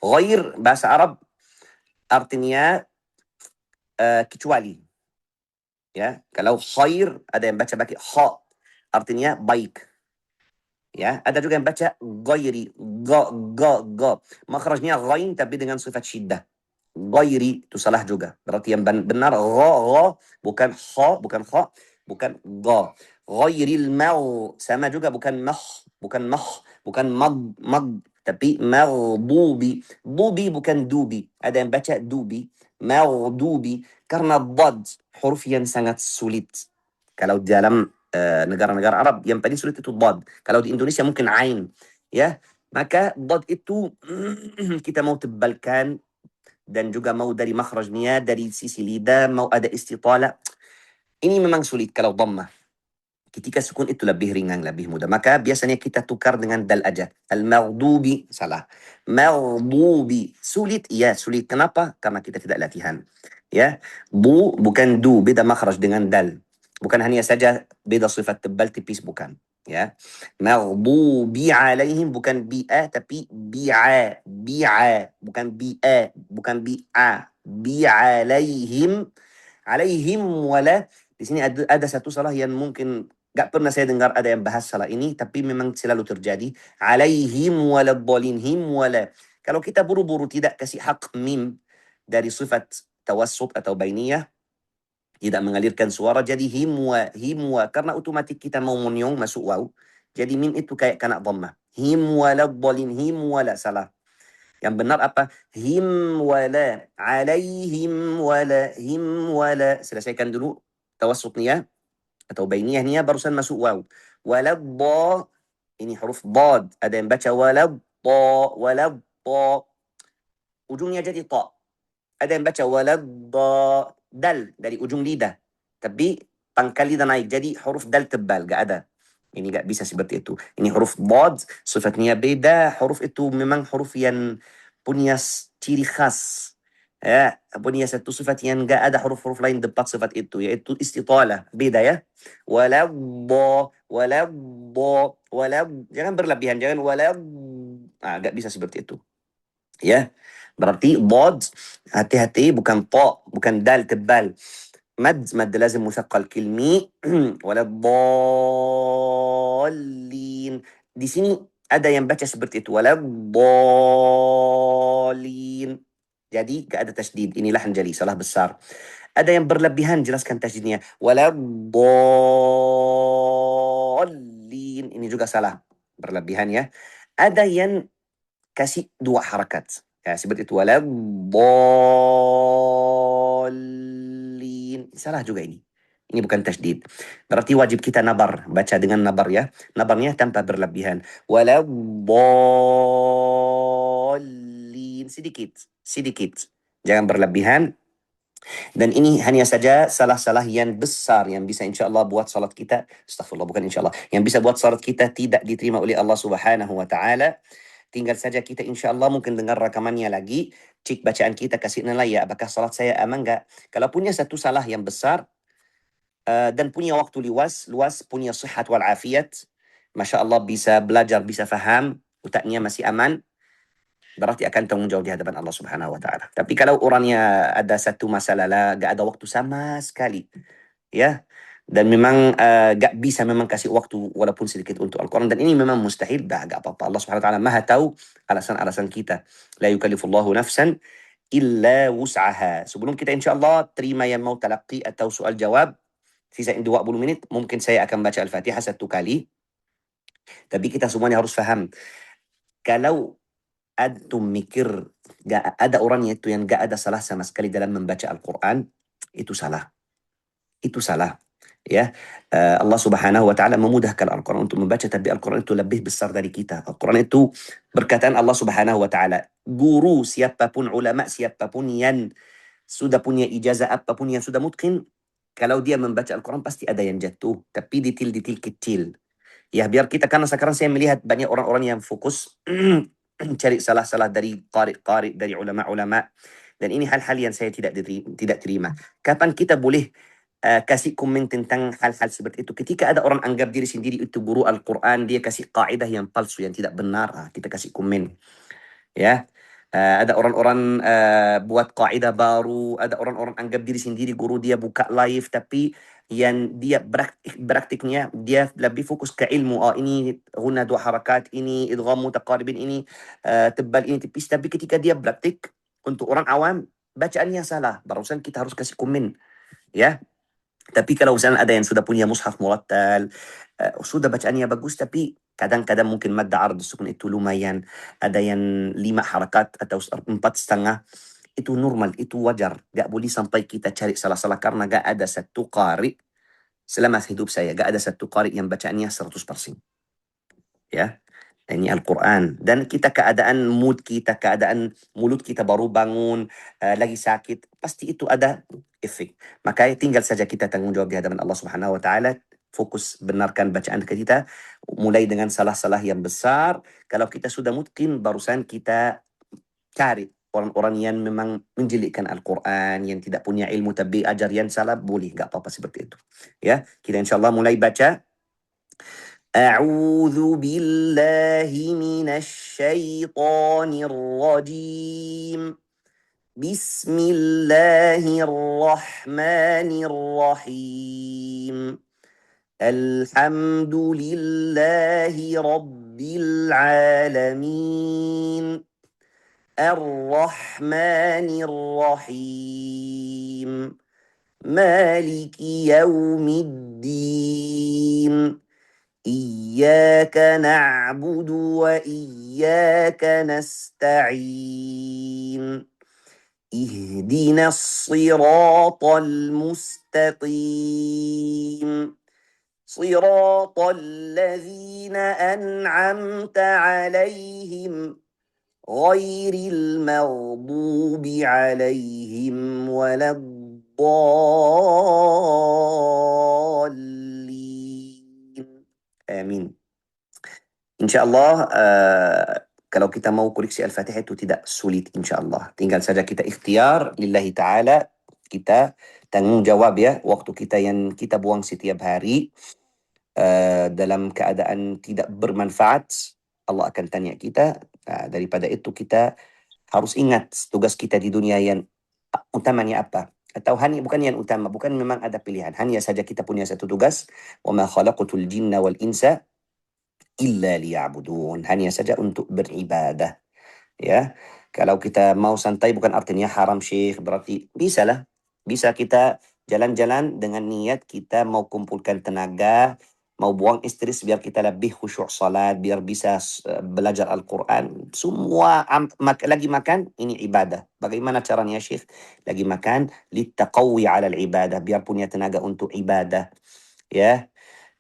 Speaker 2: ghair bahasa Arab artinya kecuali. Ya, kalau khair ada yang baca pakai kha, artinya baik. Ya, ada juga yang baca ghairi, ga. Makhrajnya ghain tapi dengan sifat syiddah. Ghairi itu salah juga. Berarti yang benar gha, bukan kha, bukan kha, bukan ga. Ghairil mau sama juga bukan bukan bukan mag, tapi maghdubi. Dubi bukan dubi. Ada yang baca dubi, maghdubi karena dad huruf yang sangat sulit. Kalau dalam negara-negara Arab yang paling sulit itu dad. Kalau di Indonesia mungkin ain, ya. Maka dad itu kita mau tebalkan dan juga mau dari makhrajnya, dari sisi lidah, mau ada istitala. Ini memang sulit kalau dhammah. Ketika sukun itu lebih ringan, lebih mudah. Maka biasanya kita tukar dengan dal aja. Al-maghdubi, salah. Maghdubi, sulit, ya sulit. Kenapa? Karena kita tidak latihan. Ya, bukan du, beda makhraj dengan dal. Bukan hanya saja beda sifat tebal tipis, bukan. Ya, maghdubi alaihim bukan bi'a tapi bi'a, bukan bi'a, bukan bi'a, alaihim wala. Di sini ada satu salah yang mungkin Gak pernah saya dengar ada yang bahas salah ini, tapi memang selalu terjadi. Alaihim waladhdallin, him wala. Kalau kita buru-buru tidak kasih hak mim dari sifat tawassut atau bainiyah, tidak mengalirkan suara, jadi himwa. Karena otomatis kita mau menyong masuk waw. Jadi mim itu kayak kena dhammah. Him waladhdallin, him wala. Salah. Yang benar apa? Him wala. Alaihim wala. Him wala. Selesaikan dulu tawassut niyah atau bainiyah niyah barusan masuk waw. Waladda. Ini huruf dad. Ada yang baca waladda. Waladda. Ujungnya jadi ta. Ada yang baca waladda. Dal dari ujung lidah. Tapi pangkal lidah naik. Jadi huruf dal tebal. Gak ada. Ini gak bisa seperti itu. Ini huruf dad. Sifatnya beda. Huruf itu memang huruf yang punya ciri khas. Ya, punya satu sifat yang gak ada huruf-huruf lain dapat sifat itu. Yaitu istitalah. Beda ya. Waladda. Waladda. Jangan berlebihan. Jangan walad. Gak bisa seperti itu. Ya. Berarti dad, hati-hati bukan ta, bukan dal tebal. Mad lazim musaqqal kilmi. Waladdallin. Di sini ada yang baca seperti itu. Waladdallin. Jadi gak ada tasdid. Inilah hanjali, salah besar. Ada yang berlebihan jelaskan tasdidnya. Waladdallin. Ini juga salah. Berlebihan ya. Ada yang kasih dua harakat. Ya, seperti itu. Waladdallin. Salah juga ini. Ini bukan tasdid. Berarti wajib kita nabar. Baca dengan nabar ya. Nabarnya tanpa berlebihan. Waladdallin. Sedikit. Sedikit. Jangan berlebihan. Dan ini hanya saja salah-salah yang besar yang bisa insya Allah buat salat kita, astagfirullah bukan insya Allah, yang bisa buat salat kita tidak diterima oleh Allah Subhanahu wa taala. Tinggal saja kita insya Allah mungkin dengar rekamannya lagi, cek bacaan kita, kasih nilai ya, apakah salat saya aman enggak. Kalau punya satu salah yang besar dan punya waktu luas, punya sihat wal afiat, Masya Allah bisa belajar, bisa faham, otaknya masih aman, berarti akan tanggung jawab di hadapan Allah Subhanahu wa taala. Tapi kalau orangnya ada satu masalah lah, gak ada waktu sama sekali, ya, dan memang gak bisa memang kasih waktu walaupun sedikit untuk Al-Quran, dan ini memang mustahil, dah gak apa-apa. Allah Subhanahu wa taala Maha tahu alasan-alasan kita. La yukallifullahu nafsan illa wus'aha. Sebelum kita insya-Allah terima yang mau talaqi atau soal jawab, sisa 20 menit, mungkin saya akan baca Al-Fatihah satu kali. Tapi kita semuanya harus faham. Kalau antum mikir gak ada orang itu yang gak ada salah sama sekali dalam membaca Al-Quran, itu salah. Itu salah. Ya, Allah Subhanahu wa taala memudahkan Al-Quran untuk membaca, tapi Al-Quran itu lebih besar dari kita. Al-Quran itu perkataan Allah Subhanahu wa taala. Guru siapapun, ulama siapapun yang sudah punya ijazah, apapun yang sudah mutqin, kalau dia membaca Al-Quran pasti ada yang jatuh, tapi detail-detail kecil. Ya, biar kita, karena sekarang saya melihat banyak orang-orang yang fokus cari salah-salah dari qari-qari, dari ulama-ulama, dan ini hal-hal yang saya tidak terima. Kapan kita boleh kasih komen tentang hal-hal seperti itu? Ketika ada orang anggap diri sendiri itu guru Al-Quran, dia kasih kaidah yang palsu, yang tidak benar, kita kasih komen. Ya, ada orang-orang buat kaidah baru, ada orang-orang anggap diri sendiri guru, dia buka live, tapi yang dia praktiknya dia lebih fokus ke ilmu. Ini guna dua harakat, ini idgham mutaqaribin, ini tebal, ini tipis. Tapi ketika dia praktik untuk orang awam, bacaannya salah, barusan kita harus kasih komen, ya. Tapi kalau misalnya ada yang sudah punya mushaf murattal, sudah bacaannya bagus, tapi kadang-kadang mungkin madda ard sukun itu lumayan, ada yang 5 harakat atau 4,5, itu normal, itu wajar. Gak boleh sampai kita cari salah-salah, karena gak ada satu qari selama hidup saya, gak ada satu qari yang bacaannya 100%. Ya, ini Al-Quran. Dan kita keadaan mood kita, keadaan mulut kita baru bangun, lagi sakit, pasti itu ada efek. Maka tinggal saja kita tanggung jawab di hadapan Allah Subhanahu wa taala. Fokus benarkan bacaan kita, mulai dengan salah-salah yang besar. Kalau kita sudah mungkin, barusan kita cari orang-orang yang memang menjelikkan Al-Quran, yang tidak punya ilmu tapi ajar yang salah, boleh, gak apa-apa seperti itu. Ya, kita insyaAllah mulai baca. أعوذ بالله من الشيطان الرجيم بسم الله الرحمن الرحيم Alhamdulillahi Rabbil Alamin. Ar-Rahmanir Rahim. Maliki Yawmiddin. إياك نعبد وإياك نستعين اهدنا الصراط المستقيم صراط الذين أنعمت عليهم غير المغضوب عليهم ولا الضالين آمين. InsyaAllah kalau kita mau koleksi Al-Fatihah itu tidak sulit insyaAllah. Tinggal saja kita ikhtiar lillahi ta'ala. Kita tanggung jawab ya. Waktu kita yang kita buang setiap hari dalam keadaan tidak bermanfaat, Allah akan tanya kita. Daripada itu kita harus ingat tugas kita di dunia yang utamanya apa. Atau hanya bukan yang utama, bukan memang ada pilihan. Hanya saja kita punya satu tugas. وَمَا خَلَقْتُ الْجِنَّ وَالْإِنسَ illa liya'budun, hanya saja untuk beribadah. Ya, kalau kita mau santai bukan artinya haram Syekh, berarti bisa kita jalan-jalan dengan niat kita mau kumpulkan tenaga, mau buang stres biar kita lebih khusyuk salat, biar bisa belajar Al-Quran. Semua lagi makan, ini ibadah. Bagaimana caranya Syekh? Lagi makan, litaqawi ala al-ibadah, biar punya tenaga untuk ibadah. Ya,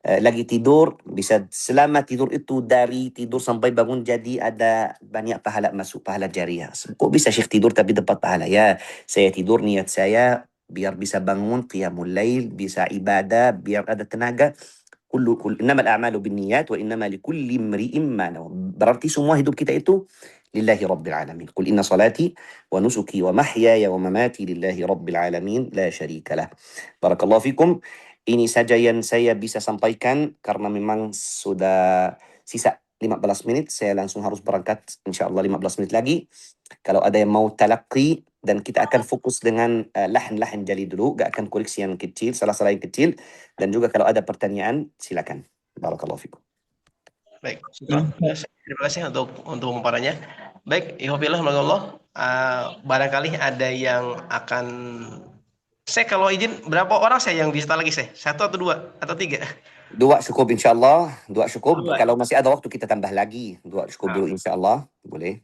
Speaker 2: lagi tidur, bisa selama tidur itu dari tidur sampai bangun jadi ada banyak pahala masuk, pahala jariah. Kok bisa Syekh tidur tapi dapat pahala? Ya, saya tidur niat saya biar bisa bangun qiyamul lail, bisa ibadah, biar ada tenaga. Innamal a'malu binniyat wa innama likulli imri'in ma nawa. Berarti semua hidup kita itu lillahi rabbil alamin. Qul inna salati wa nusuki wa mahyaya wa mamati lillahi rabbil alamin la syarika lah. Barakallahu fikum. Ini saja yang saya bisa sampaikan karena memang sudah sisa 15 menit. Saya langsung harus berangkat insyaAllah 15 menit lagi. Kalau ada yang mau talaqi, dan kita akan fokus dengan lahan-lahan jali dulu. Gak akan koleksi yang kecil, salah-salah yang kecil. Dan juga kalau ada pertanyaan, silakan. Barakallahu fikum.
Speaker 1: Baik, terima kasih untuk pemaparannya. Baik, ikhwafillah Allah, barangkali ada yang akan, saya kalau izin berapa orang saya yang bisa lagi saya? 1 atau 2 atau 3?
Speaker 2: 2 cukup insyaAllah. 2 cukup.
Speaker 1: 2.
Speaker 2: Kalau masih ada waktu kita tambah lagi. 2 cukup dulu insyaAllah. Boleh.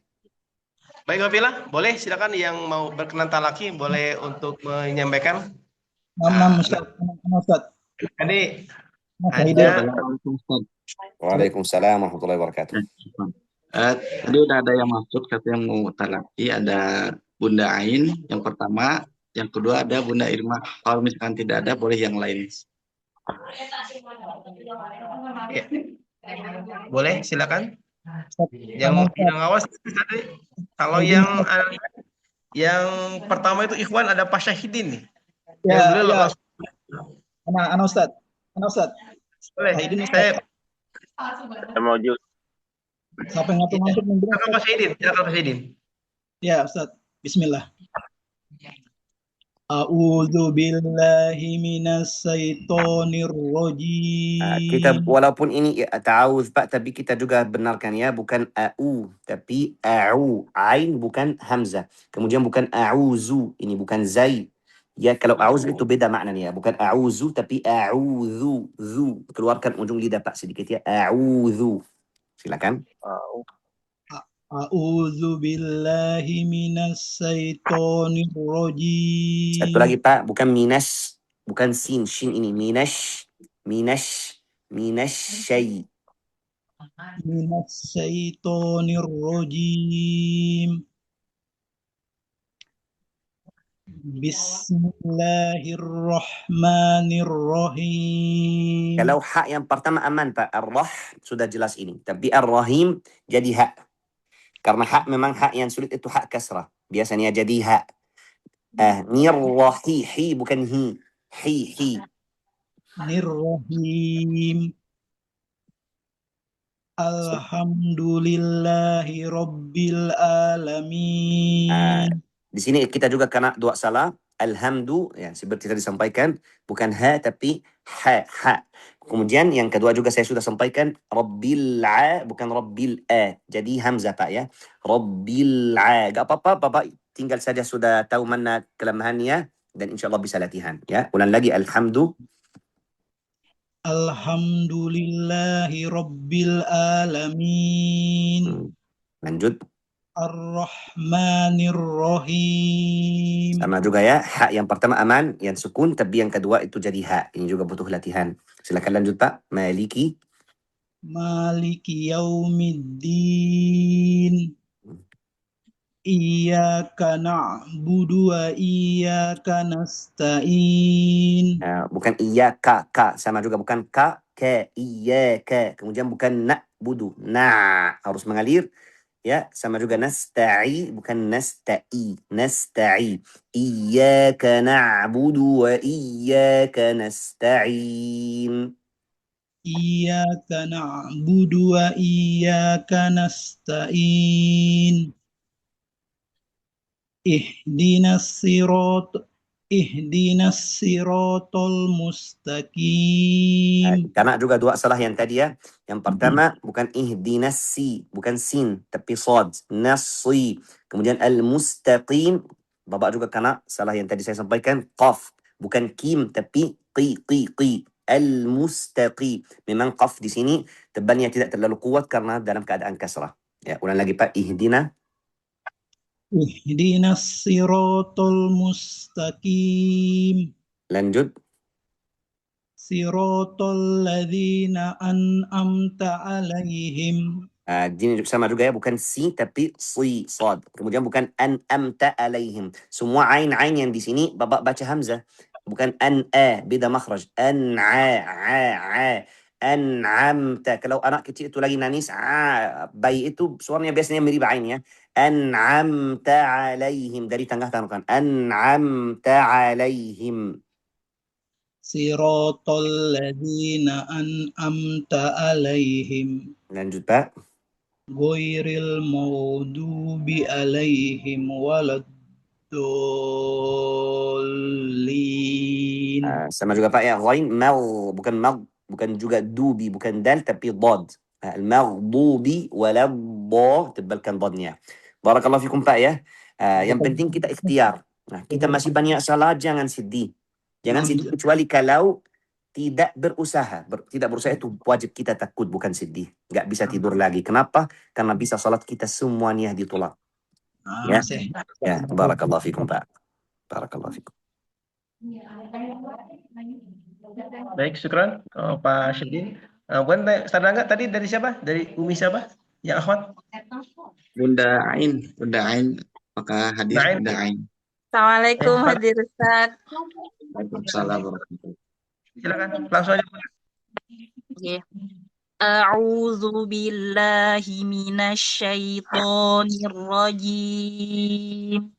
Speaker 1: Baik ikhwafillah, boleh silakan yang mau berkenan talaki boleh untuk menyampaikan.
Speaker 4: Ustaz.
Speaker 1: Ini
Speaker 4: ada.
Speaker 2: Waalaikumsalam warahmatullahi wabarakatuh.
Speaker 3: Tadi udah ada yang masuk, satu yang mau talaki, ada Bunda Ain yang pertama, yang kedua ada Bunda Irma. Kalau misalkan tidak ada, boleh yang lain.
Speaker 1: Ya. Boleh silakan. Yang awas tadi. Kalau yang pertama itu Ikhwan ada Pak Syahidin nih.
Speaker 4: Ya. Ana Ustaz.
Speaker 1: Boleh. Saya
Speaker 5: mau jujur.
Speaker 4: Siapa yang ngantuk
Speaker 1: silakan Pak Syahidin. Ya
Speaker 4: Ustaz. Bismillah. A'udzu billahi minas syaitonir rajim.
Speaker 2: Kita walaupun ini ta'awuz Pak, tapi kita juga benarkan ya, bukan a'u tapi a'u. Ain bukan hamzah. Kemudian bukan a'uzu, ini bukan zai. Ya, kalau a'udzu itu beda maknanya, bukan a'udzu tapi a'udzu. Zu. Keluarkan ujung lidah Pak sedikit ya. A'udzu. Silakan.
Speaker 4: A'udzu billahi minas syaitonir rajim.
Speaker 2: Satu lagi Pak, bukan minas, bukan sin, shin ini minas syai.
Speaker 4: Minas syaitonir rajim. Bismillahirrahmanirrahim.
Speaker 2: Kalau hak yang pertama aman Pak, ar-rah sudah jelas ini. Tapi ar-rahim jadi hak. Karena hak memang hak yang sulit itu hak kasrah. Biasanya jadi hak. Nirrahi, hi bukan hi. Hi.
Speaker 4: Nirrahim. Alhamdulillahi Rabbil Alamin.
Speaker 2: Di sini kita juga kena 2 salah. Alhamdu, ya seperti tadi disampaikan, bukan ha tapi ha. Kemudian yang kedua juga saya sudah sampaikan Rabbil A bukan Rabbil A. Jadi hamzah Pak ya. Rabbil A. Gak apa-apa Bapak tinggal saja sudah tahu mana kelemahannya dan insya Allah bisa latihan ya. Ulang lagi
Speaker 4: Alhamdulillahi Rabbil Alamin.
Speaker 2: Lanjut.
Speaker 4: Ar-Rahmanir Rahim.
Speaker 2: Sama juga ya. Ha yang pertama aman, yang sukun, tapi yang kedua itu jadi ha. Ini juga butuh latihan. Silakan lanjut Pak. Maliki.
Speaker 4: Maliki Yaumiddin. Iyyaka na'budu wa iyyaka nasta'in.
Speaker 2: Bukan iya ka sama juga bukan ka ke iya ke. Kemudian bukan na budu. Nah, harus mengalir. Ya, sama juga nasta'i bukan nasta'i. Nasta'i. Iyyaka na'budu wa iyyaka nasta'in.
Speaker 4: Iyyaka na'budu wa iyyaka nasta'in. Ihdinas siratal mustaqim.
Speaker 2: Karena juga dua salah yang tadi ya. Yang pertama bukan ihdinas si, bukan sin, tapi sad, nasi. Kemudian al-mustaqim, Bapak juga kena salah yang tadi saya sampaikan, qaf, bukan kim tapi qi. Al-mustaqim. Memang qaf di sini tebalnya tidak terlalu kuat karena dalam keadaan kasrah. Ya, ulang lagi Pak,
Speaker 4: Ihdinas siratal mustaqim.
Speaker 2: Lanjut.
Speaker 4: Siratal ladzina an'amta alaihim.
Speaker 2: Ini sama juga ya, bukan si tapi si, sad. Kemudian bukan an'amta alaihim. Semua ain yang di sini Bapak baca hamzah. Bukan beda makhraj. An'amta. Kalau anak kecil itu lagi nangis, bayi itu suaranya biasanya mirip ain ya. An'amta alaihim. Dari tengah kan. An'amta alaihim.
Speaker 4: Siratal ladzina an'amta alaihim.
Speaker 2: Lanjut Pak.
Speaker 4: Ghairil maghdubi alaihim waladdallin.
Speaker 2: Sama juga Pak ya, ghain bukan juga dubi, bukan dal tapi dad. Al-maghdubi waladh, tebalkan dadnya. Barakallahu fikum Pak ya. Yang penting kita ikhtiar. Nah, kita masih banyak salah, jangan sedih. Jangan sedih kecuali kalau tidak berusaha. Tidak berusaha itu wajib kita takut, bukan sedih. Nggak bisa tidur lagi. Kenapa? Karena bisa salat kita semuanya ditolak. Ya, barakallahu fikum Pak. Barakallahu fikum.
Speaker 1: Baik, syukran Pak Syedin. Bukan Sarangga tadi dari siapa? Dari Umi siapa? Yang akhwat?
Speaker 3: Bunda Ain, apakah hadir?
Speaker 1: Naim.
Speaker 3: Bunda Ain.
Speaker 6: Assalamualaikum hadir Ustaz.
Speaker 3: Waalaikumsalam warahmatullahi wabarakatuh.
Speaker 1: Silakan langsung aja.
Speaker 6: Okay. A'udzu billahi minasyaitonir rajim.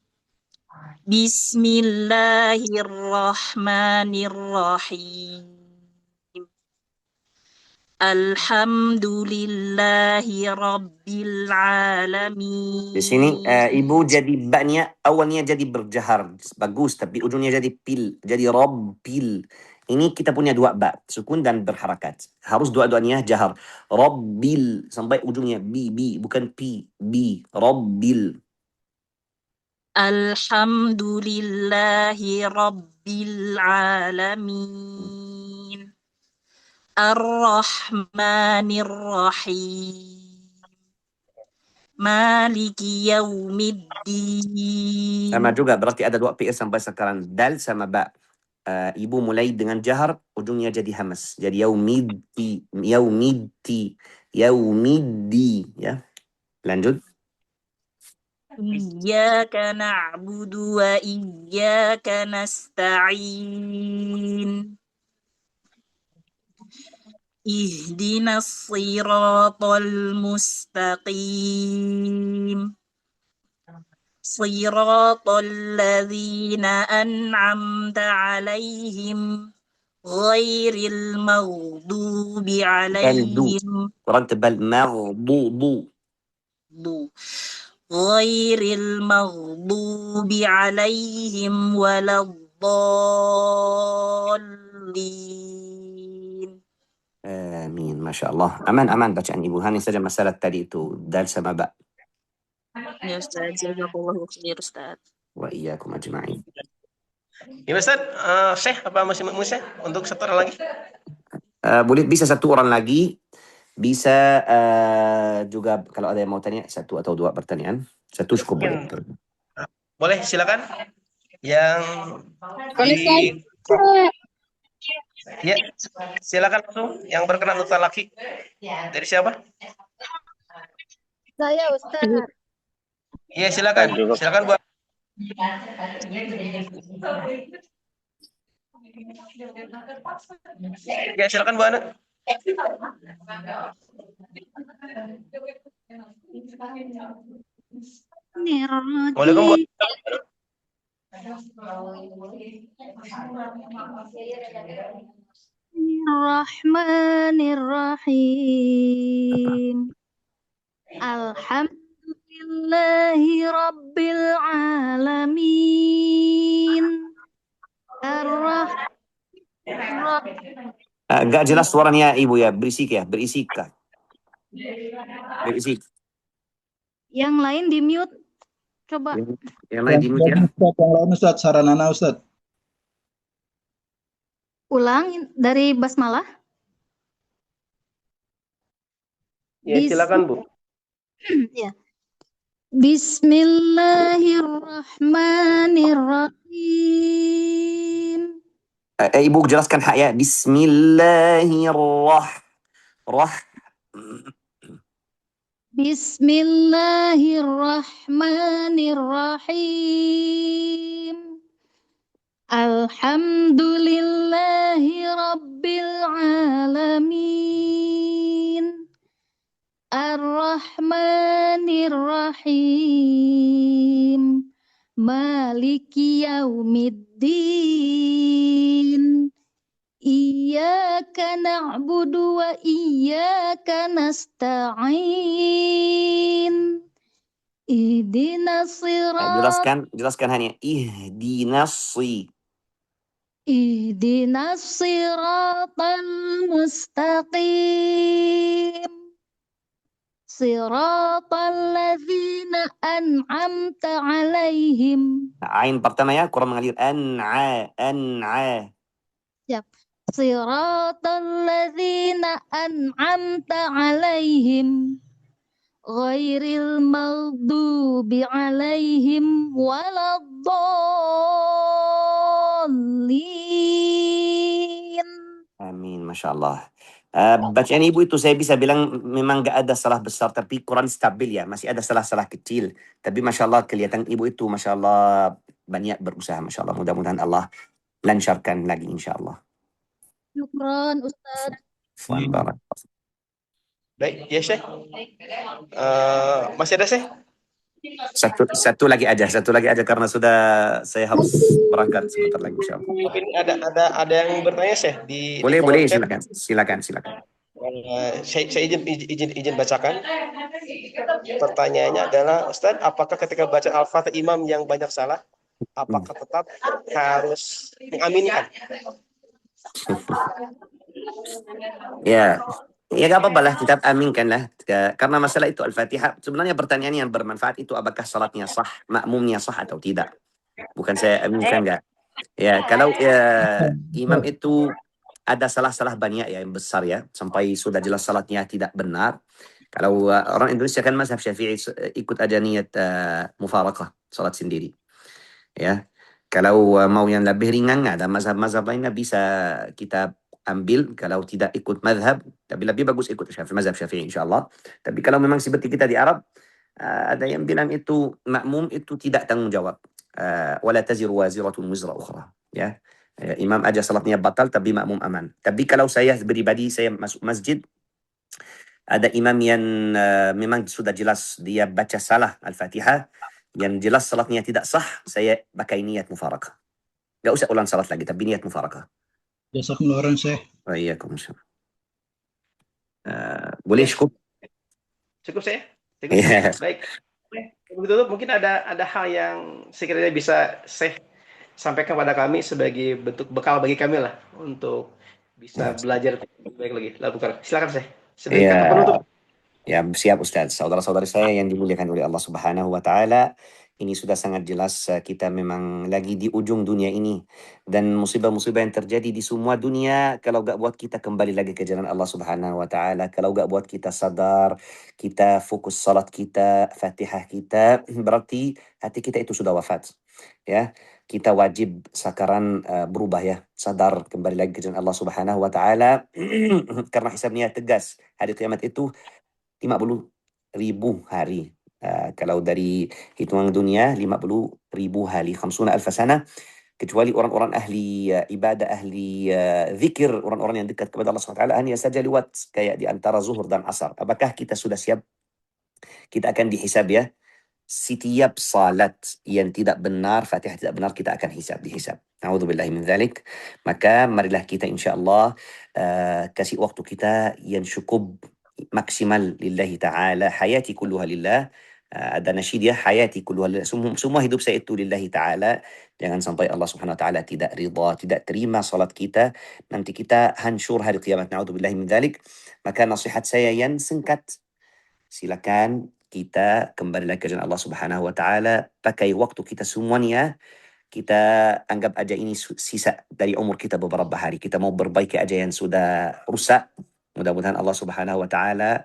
Speaker 6: Bismillahirrahmanirrahim. Alhamdulillahi rabbil alamin.
Speaker 2: Di sini ibu jadi baknya awalnya jadi berjahar bagus tapi ujungnya jadi pil, jadi rabbil. Ini kita punya dua ba, sukun dan berharakat. Harus dua-duanya jahar. Rabbil sampai ujungnya bi bukan pi, bi, rabbil.
Speaker 6: Alhamdulillahi rabbil alamin. Ar-Rahmanir Rahim. Maliki Yaumiddin.
Speaker 2: Sama juga berarti ada dua PR sampai sekarang, dal sama ba. Ibu mulai dengan jahar, ujungnya jadi hamas. Jadi yaumiddi, ya. Lanjut.
Speaker 6: Iyyaka na'budu wa iyyaka nasta'in. Ihdinas siratal mustaqim. Siratal ladzina an'amta alaihim ghairil maghdubi alaihim.
Speaker 2: Quran tebal maghdubu.
Speaker 6: Ghairil maghdubi alaihim waladdallin.
Speaker 2: Amin, Masya Allah. Aman bacaan Ibu. Hanya saja masalah tadi itu dal sama ba.
Speaker 6: Ya Ustaz, jazakallahu khair Ustaz.
Speaker 2: Wa iyyakum ajma'in.
Speaker 1: Ya Ustaz, Syekh apa masih Syekh untuk satu orang lagi?
Speaker 2: Boleh bisa satu orang lagi. Bisa juga kalau ada yang mau tanya satu atau dua pertanyaan. Satu cukup boleh.
Speaker 1: Boleh, silakan. Yang di ya, silakan langsung yang berkenan untuk laki. Dari siapa?
Speaker 7: Saya Ustaz.
Speaker 1: Iya, silakan. Silakan buat. Ya, silakan Bu Ana. Waalaikumsalam Bu.
Speaker 7: Bismillahirrahmanirrahim. Alhamdulillahi Rabbil Alamin.
Speaker 2: Agak jelas suaranya Ibu ya, berisik ya, berisik kah? Berisik.
Speaker 7: Yang lain di mute. Coba.
Speaker 2: Yang lain di mute ya.
Speaker 4: Yang lain Ustaz, Saranana Ustaz.
Speaker 7: Ulang dari basmalah.
Speaker 1: Ya, silakan Bu.
Speaker 7: Ya. Bismillahirrahmanirrahim.
Speaker 2: Ibu jelaskan hak ya.
Speaker 7: Bismillahirrahmanirrahim. Alhamdulillahi Rabbil Alamin. Ar-Rahmanir-Rahim. Maliki Yaumiddin. Iyyaka na'budu wa iyyaka nasta'in. Ihdinas sirat.
Speaker 2: Jelaskan hanya ihdinas
Speaker 7: siratal mustaqim. Siratal ladzina an'amta alaihim.
Speaker 2: Ain pertama ya, kurang mengalir. An'a.
Speaker 7: Siap. Siratal ladzina an'amta alaihim. Ghairil maghdubi alaihim waladdallin.
Speaker 2: Amin, Masya Allah. Bacaan Ibu itu saya bisa bilang memang gak ada salah besar, tapi Quran stabil ya, masih ada salah-salah kecil. Tapi Masya Allah kelihatan Ibu itu Masya Allah banyak berusaha, Masya Allah. Mudah-mudahan Allah lancarkan lagi Insya Allah.
Speaker 7: Syukran Ustaz.
Speaker 1: Baik, ya Syekh. Masih ada Syekh?
Speaker 2: Satu lagi aja karena sudah saya harus berangkat sebentar lagi Insya Allah.
Speaker 1: Mungkin ada yang bertanya Syekh di
Speaker 2: Boleh,
Speaker 1: chat.
Speaker 2: silakan.
Speaker 1: Saya izin bacakan. Pertanyaannya adalah, Ustaz, apakah ketika baca Al-Fatihah imam yang banyak salah, apakah tetap harus mengaminkan?
Speaker 2: Ya gak apa-apa lah, kita aminkan lah. Karena masalah itu Al-Fatihah, sebenarnya pertanyaan yang bermanfaat itu apakah salatnya sah, makmumnya sah atau tidak. Bukan saya aminkan enggak. Ya, kalau imam itu ada salah-salah banyak ya, yang besar ya, sampai sudah jelas salatnya tidak benar. Kalau orang Indonesia kan mazhab Syafi'i ikut aja niat mufarakah, salat sendiri. Ya. Kalau mau yang lebih ringan, ada mazhab-mazhab lainnya bisa kita ambil. Kalau tidak ikut mazhab, tapi lebih bagus ikut mazhab Syafi'i insyaAllah. Tapi kalau memang seperti kita di Arab, ada yang bilang itu makmum itu tidak tanggung jawab. Wala taziru waziratun wizra ukhra. Ya. Imam aja salatnya batal, tapi makmum aman. Tapi kalau saya pribadi, saya masuk masjid, ada imam yang memang sudah jelas dia baca salah Al-Fatihah, yang jelas salatnya tidak sah, saya pakai niat mufarakah. Gak usah ulang salat lagi, tapi niat mufarakah.
Speaker 4: Jazakumullah khairan Syekh.
Speaker 2: Waalaikumsalam. Boleh cukup?
Speaker 1: Cukup Syekh? Yeah. Baik. Begitu, mungkin ada hal yang sekiranya bisa Syekh sampaikan kepada kami sebagai bentuk bekal bagi kami lah untuk bisa
Speaker 2: Ya, Ustaz.
Speaker 1: belajar lebih baik lagi. Lakukan. Silakan saya. Sebagai kata
Speaker 2: Ya,
Speaker 1: penutup.
Speaker 2: ya siap Ustaz. Saudara-saudari saya yang dimuliakan oleh Allah Subhanahu wa taala, ini sudah sangat jelas kita memang lagi di ujung dunia ini, dan musibah-musibah yang terjadi di semua dunia kalau gak buat kita kembali lagi ke jalan Allah Subhanahu wa taala, kalau gak buat kita sadar, kita fokus salat kita, Fatihah kita, berarti hati kita itu sudah wafat. Ya, kita wajib sekarang berubah ya, sadar kembali lagi ke jalan Allah Subhanahu wa taala karena hisabnya tegas. Hari kiamat itu 50.000 hari. Kalau dari hitungan dunia 50.000 hari, 50.000 sana, kecuali orang-orang ahli ibadah, ahli zikir, orang-orang yang dekat kepada Allah SWT, hanya saja lewat kayak di antara zuhur dan asar. Apakah kita sudah siap? Kita akan dihisab ya. Setiap salat yang tidak benar, Fatihah tidak benar, kita akan dihisab. Na'udzubillahi min dzalik. Maka marilah kita insyaallah kasih waktu kita yang cukup maksimal lillahi ta'ala. Hayati kulluha lillah. Ada nasyid ya, hayati kulluha lillah. Semua hidup saya itu lillahi ta'ala. Jangan sampai Allah Subhanahu wa taala tidak ridha, tidak terima salat kita, nanti kita hancur hari kiamat. Na'udzubillahi min dzalik. Maka nasihat saya yang singkat, silakan kita kembali lagi ke jalan Allah Subhanahu wa taala, pakai waktu kita semuanya. Kita anggap aja ini sisa dari umur kita beberapa hari. Kita mau berbaiki aja yang sudah rusak. Mudah-mudahan Allah Subhanahu wa taala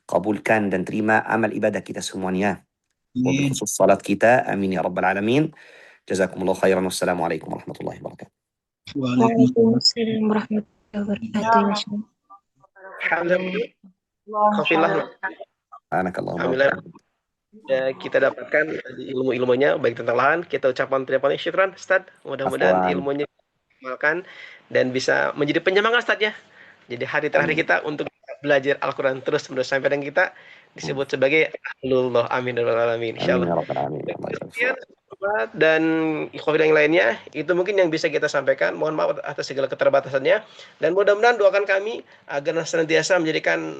Speaker 2: kabulkan dan terima amal ibadah kita semuanya. Wabil khusus salat kita. Amin ya rabbal alamin. Jazakumullah khairan. Wassalamualaikum warahmatullahi wabarakatuh.
Speaker 6: Waalaikumsalam warahmatullahi wabarakatuh.
Speaker 1: Alhamdulillah. Alhamdulillah. Alhamdulillah. Kita dapatkan ilmu-ilmunya baik tentang lahan. Kita ucapkan terima kasih syukran Ustaz. Mudah-mudahan ilmunya diamalkan dan bisa menjadi penyemangat Ustaz ya. Jadi hari terakhir kita untuk belajar Al-Quran terus-menerus sampai dengan kita disebut sebagai ahlullah. Amin ya rabbal alamin. Insyaallah. Dan ikhwah yang lainnya, itu mungkin yang bisa kita sampaikan. Mohon maaf atas segala keterbatasannya, dan mudah-mudahan doakan kami agar senantiasa menjadikan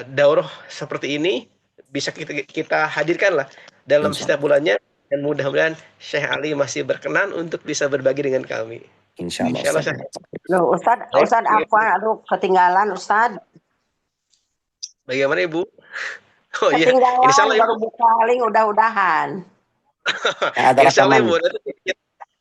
Speaker 1: daurah seperti ini bisa kita hadirkan lah dalam setiap bulannya, dan mudah-mudahan Syekh Ali masih berkenan untuk bisa berbagi dengan kami.
Speaker 2: Insyaallah.
Speaker 8: Loh, Ustadz apa? Aduh, ketinggalan Ustadz.
Speaker 1: Bagaimana Ibu? Oh iya,
Speaker 8: Ketinggalan baru buka link udah-udahan.
Speaker 1: Insya Allah Ibu,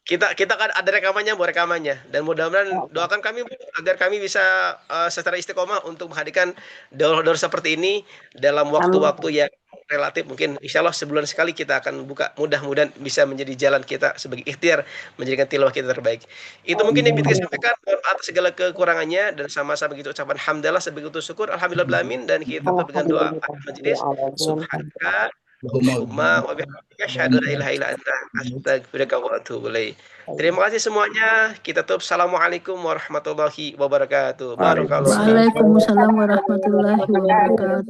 Speaker 1: kita kan ada rekamannya, dan mudah-mudahan doakan kami Bu, agar kami bisa secara istiqomah untuk menghadirkan daurah-daurah seperti ini dalam waktu-waktu yang relatif. Mungkin insya Allah sebulan sekali kita akan buka, mudah-mudahan bisa menjadi jalan kita sebagai ikhtiar menjadikan tilawah kita terbaik. Itu mungkin yang bisa kita sampaikan. Atas segala kekurangannya, dan sama-sama begitu ucapan hamdalah sebegitu syukur alhamdulillah alamin, dan kita tutup dengan doa majelis. Subhanaka Allahumma wa bihamdika asyhadu an la ilaha illa anta astaghfiruka wa atubu ilaik. Terima kasih semuanya. Kita tutup. Assalamualaikum warahmatullahi wabarakatuh.
Speaker 6: Waalaikumsalam warahmatullahi wabarakatuh.